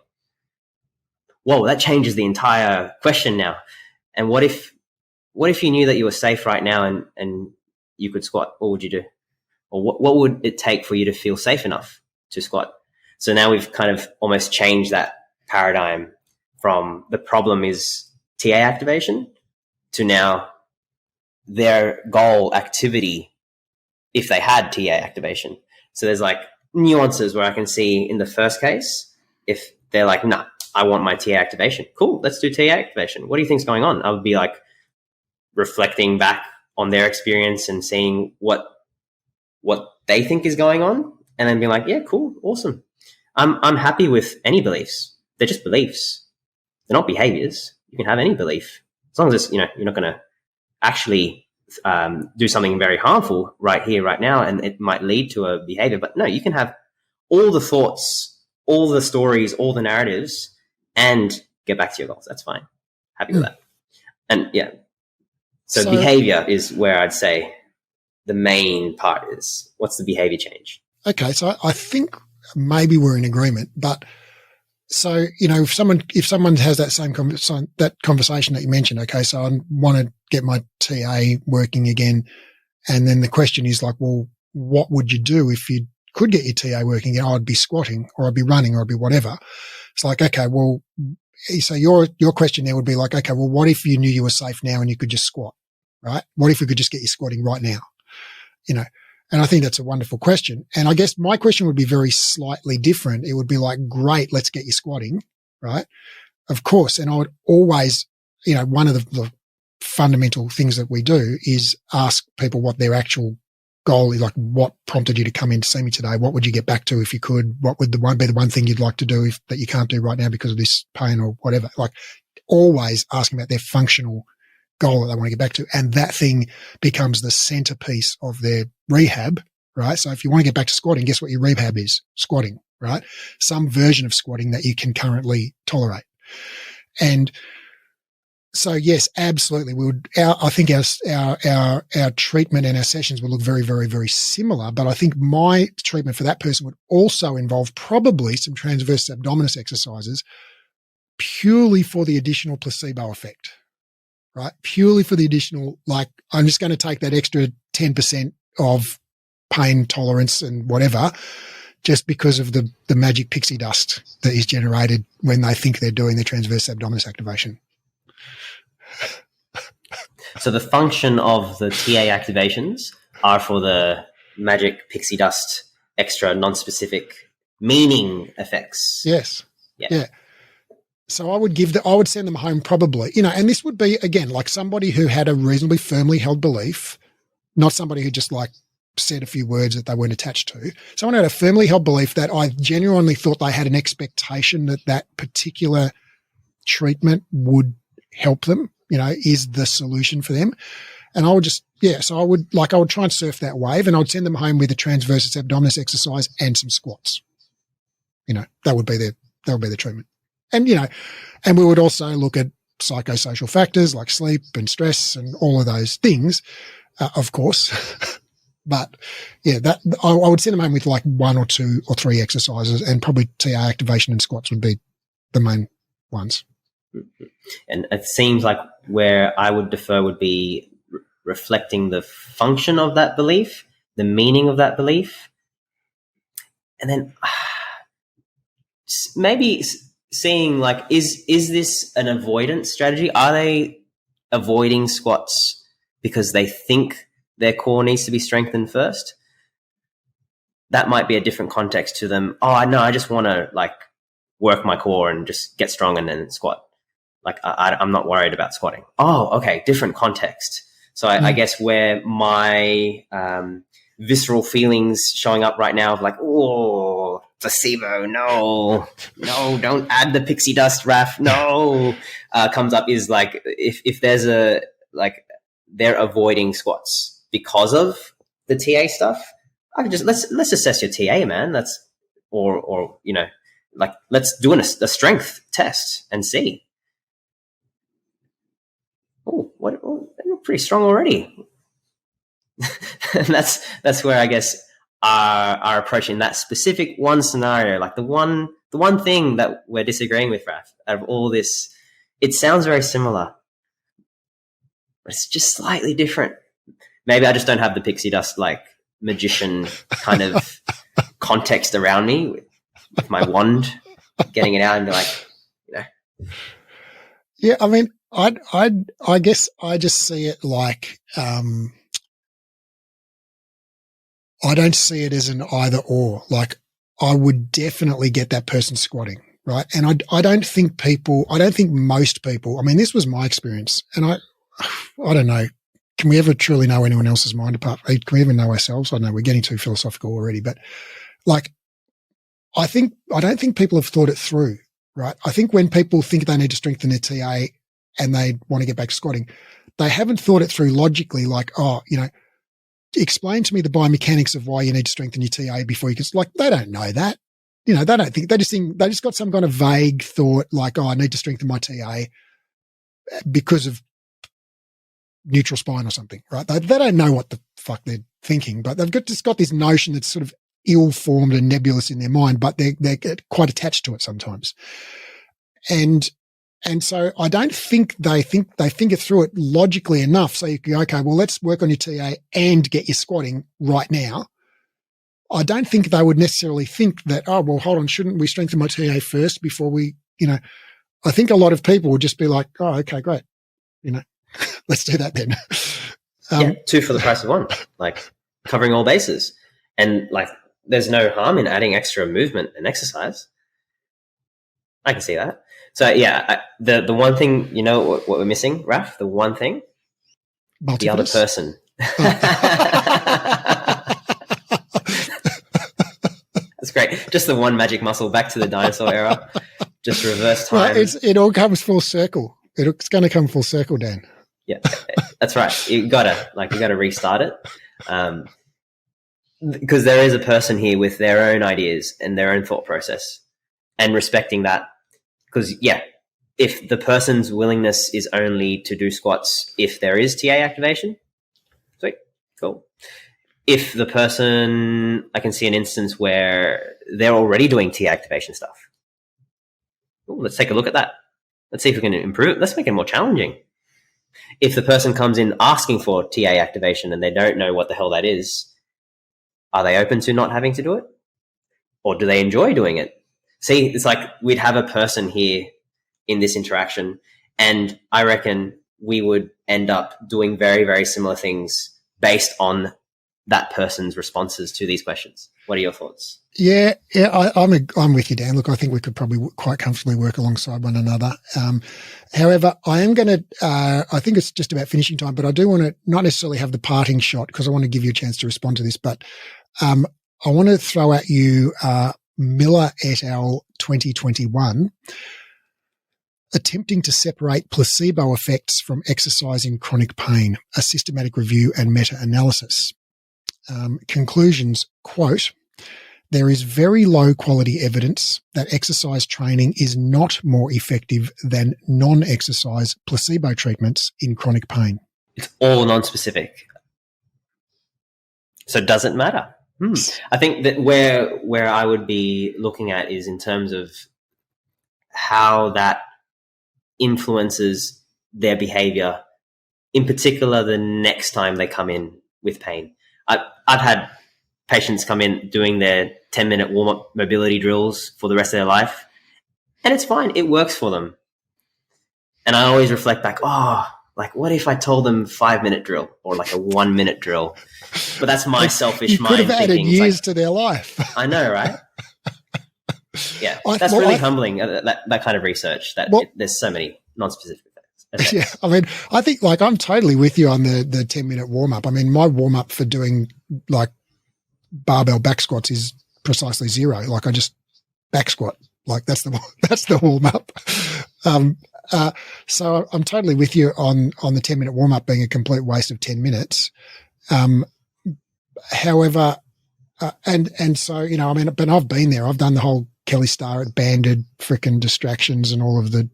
Whoa, that changes the entire question now. And what if you knew that you were safe right now and you could squat? What would you do? Or what would it take for you to feel safe enough to squat? So now we've kind of almost changed that paradigm from the problem is TA activation to now their goal activity if they had TA activation. So there's like nuances where I can see in the first case, if they're like, nah, I want my TA activation. Cool, let's do TA activation. What do you think's going on? I would be like reflecting back on their experience and seeing what they think is going on, and then being like, yeah, cool, awesome. I'm happy with any beliefs. They're just beliefs. They're not behaviors. You can have any belief as long as it's, you know, you're not going to actually do something very harmful right here, right now, and it might lead to a behavior. But no, you can have all the thoughts, all the stories, all the narratives, and get back to your goals. That's fine. Happy with that. And yeah, so behavior is where I'd say the main part is. What's the behavior change? Okay, so I think maybe we're in agreement, but so, you know, if someone has that same that conversation that you mentioned, okay, so I want to get my TA working again, and then the question is like, well, what would you do if you could get your TA working again? Oh, I'd be squatting, or I'd be running, or I'd be whatever. It's like, okay, well, so your question there would be like, okay, well, what if you knew you were safe now and you could just squat, right? What if we could just get you squatting right now? You know, and I think that's a wonderful question. And I guess my question would be very slightly different. It would be like, great, let's get you squatting, right? Of course. And I would always, you know, one of the fundamental things that we do is ask people what their actual goal is, like what prompted you to come in to see me today? What would you get back to if you could? What would be the one thing you'd like to do that you can't do right now because of this pain or whatever? Like always asking about their functional goal that they want to get back to. And that thing becomes the centerpiece of their rehab, right? So if you want to get back to squatting, guess what your rehab is? Squatting, right? Some version of squatting that you can currently tolerate. And so yes, absolutely. I think our treatment and our sessions will look very, very, very similar. But I think my treatment for that person would also involve probably some transverse abdominis exercises purely for the additional placebo effect. Right? Purely for the additional, like, I'm just going to take that extra 10% of pain tolerance and whatever, just because of the magic pixie dust that is generated when they think they're doing the transverse abdominis activation. So the function of the TA activations are for the magic pixie dust, extra non-specific meaning effects. Yes. Yeah. So I would send them home probably, you know, and this would be, again, like somebody who had a reasonably firmly held belief, not somebody who just like said a few words that they weren't attached to. Someone who had a firmly held belief that I genuinely thought they had an expectation that that particular treatment would help them, you know, is the solution for them. And I would just, so I would try and surf that wave, and I would send them home with a transversus abdominis exercise and some squats. You know, that would be the treatment. And, you know, and we would also look at psychosocial factors like sleep and stress and all of those things, of course. But yeah, I would send them home with like 1 or 2 or 3 exercises, and probably TA activation and squats would be the main ones. And it seems like where I would defer would be reflecting the function of that belief, the meaning of that belief, and then maybe seeing like, is this an avoidance strategy? Are they avoiding squats because they think their core needs to be strengthened first? That might be a different context to them. Oh, I know, I just want to like work my core and just get strong and then squat. Like I'm not worried about squatting. Oh, okay, different context. So I guess where my visceral feelings showing up right now of like, oh, placebo, no, don't add the pixie dust, Raph, no, comes up is like, if there's a, like, they're avoiding squats because of the TA stuff, I could just, let's assess your TA, man. That's, or, you know, like, let's do a strength test and see. Oh, you're pretty strong already. And that's where I guess our approach in that specific one scenario, like the one thing that we're disagreeing with, Raph, out of all this, it sounds very similar, but it's just slightly different. Maybe I just don't have the pixie dust, like, magician kind of context around me with my wand, getting it out and be like, you know. Yeah, I mean, I guess I just see it like, I don't see it as an either or. Like, I would definitely get that person squatting, right? And I don't think most people, I mean, this was my experience, and I don't know. Can we ever truly know anyone else's mind apart? Can we even know ourselves? I know we're getting too philosophical already, but like, I don't think people have thought it through, right? I think when people think they need to strengthen their TA and they want to get back to squatting, they haven't thought it through logically, like, oh, you know, explain to me the biomechanics of why you need to strengthen your TA before you can, like, they don't know that. You know, they don't think, they just got some kind of vague thought like, oh, I need to strengthen my TA because of neutral spine or something, right? They don't know what the fuck they're thinking, but they've just got this notion that's sort of ill-formed and nebulous in their mind, but they're quite attached to it sometimes. And so I don't think they think it through it logically enough. So you can go, okay, well, let's work on your TA and get you squatting right now. I don't think they would necessarily think that, oh, well, hold on, shouldn't we strengthen my TA first before we, you know, I think a lot of people would just be like, oh, okay, great. You know, let's do that then. Yeah, 2 for the price of 1, like covering all bases. And like, there's no harm in adding extra movement and exercise. I can see that. So yeah, the one thing, you know, what we're missing, Raph, the one thing, the other person. That's great. Just the one magic muscle, back to the dinosaur era, just reverse time. Right, it all comes full circle. It's going to come full circle, Dan. Yeah, that's right. You gotta restart it. Because there is a person here with their own ideas and their own thought process, and respecting that. Because, yeah, if the person's willingness is only to do squats if there is TA activation, sweet, cool. If the person, I can see an instance where they're already doing TA activation stuff. Ooh, let's take a look at that. Let's see if we can improve it. Let's make it more challenging. If the person comes in asking for TA activation and they don't know what the hell that is, are they open to not having to do it? Or do they enjoy doing it? See, it's like we'd have a person here in this interaction, and I reckon we would end up doing very, very similar things based on that person's responses to these questions. What are your thoughts? Yeah, I'm with you, Dan. Look, I think we could probably quite comfortably work alongside one another. However, I am going to, I think it's just about finishing time, but I do want to not necessarily have the parting shot because I want to give you a chance to respond to this, but I want to throw at you Miller et al. 2021, attempting to separate placebo effects from exercise in chronic pain, a systematic review and meta-analysis. Conclusions, quote, there is very low quality evidence that exercise training is not more effective than non-exercise placebo treatments in chronic pain. It's all non-specific. So does it matter? I think that where I would be looking at is in terms of how that influences their behavior, in particular the next time they come in with pain. I've had patients come in doing their 10-minute warm-up mobility drills for the rest of their life, and it's fine. It works for them. And I always reflect back, like, what if I told them 5-minute drill or like a 1-minute drill? But that's my selfish mind thinking. You could have added years to their life. I know, right? Yeah, that's really humbling, that kind of research, that there's so many non-specific effects. Yeah, I mean, I think, like, I'm totally with you on the 10-minute warm-up. I mean, my warm-up for doing, like, barbell back squats is precisely 0. Like I just back squat. Like that's the warm up. So I'm totally with you on the 10-minute warm up being a complete waste of 10 minutes. However, and so, you know, I mean, but I've been there. I've done the whole Kelly Starrett banded frickin' distractions and all of the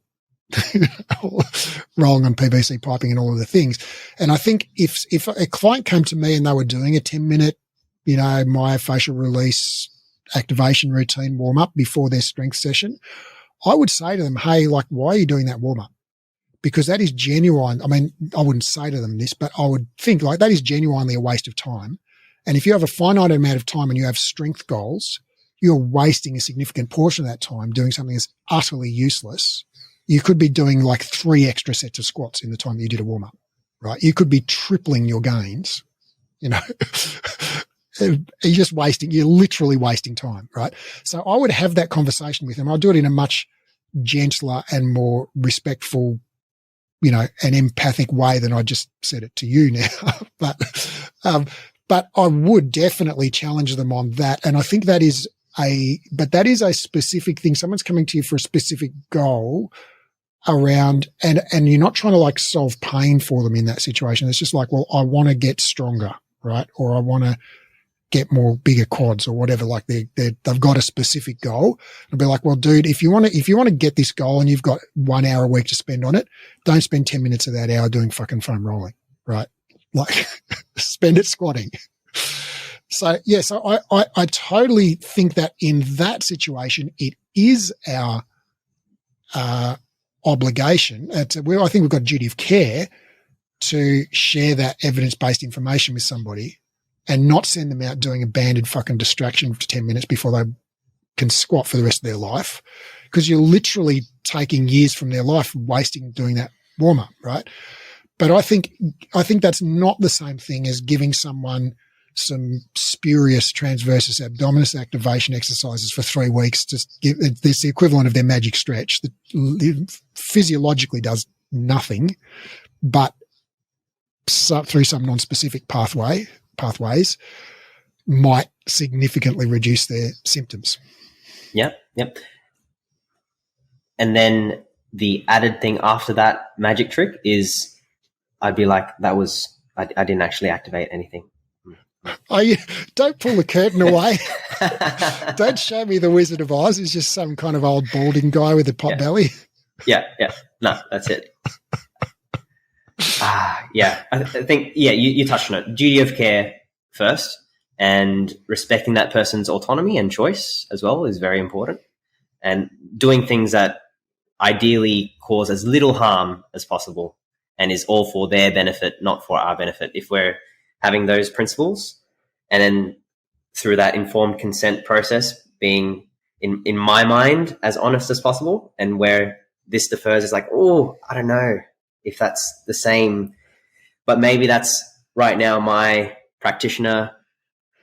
rolling on PVC piping and all of the things. And I think if a client came to me and they were doing a 10-minute, you know, myofascial release activation routine warm up before their strength session, I would say to them, hey, like, why are you doing that warm up? Because that is genuine. I mean, I wouldn't say to them this, but I would think like that is genuinely a waste of time. And if you have a finite amount of time and you have strength goals, you're wasting a significant portion of that time doing something that's utterly useless. You could be doing like 3 extra sets of squats in the time that you did a warm up, right? You could be tripling your gains, you know. You're literally wasting time, right? So I would have that conversation with them. I'll do it in a much gentler and more respectful, you know, an empathic way than I just said it to you now. But I would definitely challenge them on that. And I think that is a specific thing. Someone's coming to you for a specific goal around, and you're not trying to like solve pain for them in that situation. It's just like, well, I want to get stronger, right? Or I want to get more bigger quads or whatever. Like they've got a specific goal. I'd be like, well, dude, if you want to get this goal and you've got 1 hour a week to spend on it, don't spend 10 minutes of that hour doing fucking foam rolling, right? Like spend it squatting. So yeah, so I totally think that in that situation, it is our obligation. I think we've got a duty of care to share that evidence-based information with somebody and not send them out doing a banded fucking distraction for 10 minutes before they can squat for the rest of their life, because you're literally taking years from their life wasting doing that warm-up, right? But I think that's not the same thing as giving someone some spurious transversus abdominis activation exercises for 3 weeks. It's the equivalent of their magic stretch that physiologically does nothing, but through some non-specific pathways might significantly reduce their symptoms. Yep. And then the added thing after that magic trick is I'd be like, I didn't actually activate anything. Oh, don't pull the curtain away. Don't show me the Wizard of Oz. It's just some kind of old balding guy with a pot belly. Yeah. No, that's it. Yeah. I think, you touched on it. Duty of care first, and respecting that person's autonomy and choice as well is very important. And doing things that ideally cause as little harm as possible and is all for their benefit, not for our benefit. If we're having those principles, and then through that informed consent process being, in my mind, as honest as possible, and where this differs is like, oh, I don't know if that's the same, but maybe that's right now my practitioner,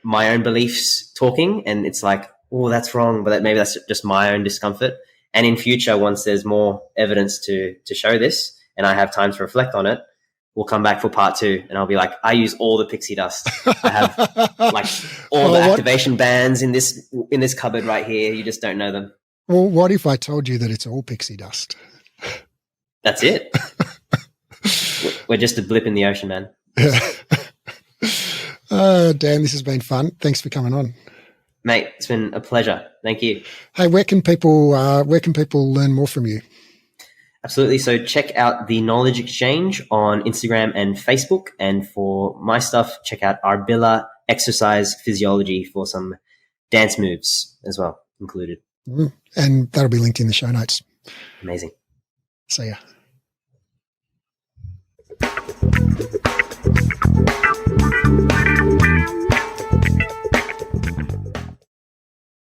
my own beliefs talking, and it's like, oh, that's wrong, but maybe that's just my own discomfort. And in future, once there's more evidence to show this and I have time to reflect on it, we'll come back for part 2, and I'll be like, I use all the pixie dust. I have like all the activation bands in this cupboard right here. You just don't know them. Well, what if I told you that it's all pixie dust? That's it. We're just a blip in the ocean, man. Dan, this has been fun. Thanks for coming on. Mate, it's been a pleasure. Thank you. Hey, where can people learn more from you? Absolutely. So check out the Knowledge Exchange on Instagram and Facebook. And for my stuff, check out Arbilla Exercise Physiology for some dance moves as well included. And that'll be linked in the show notes. Amazing. See ya.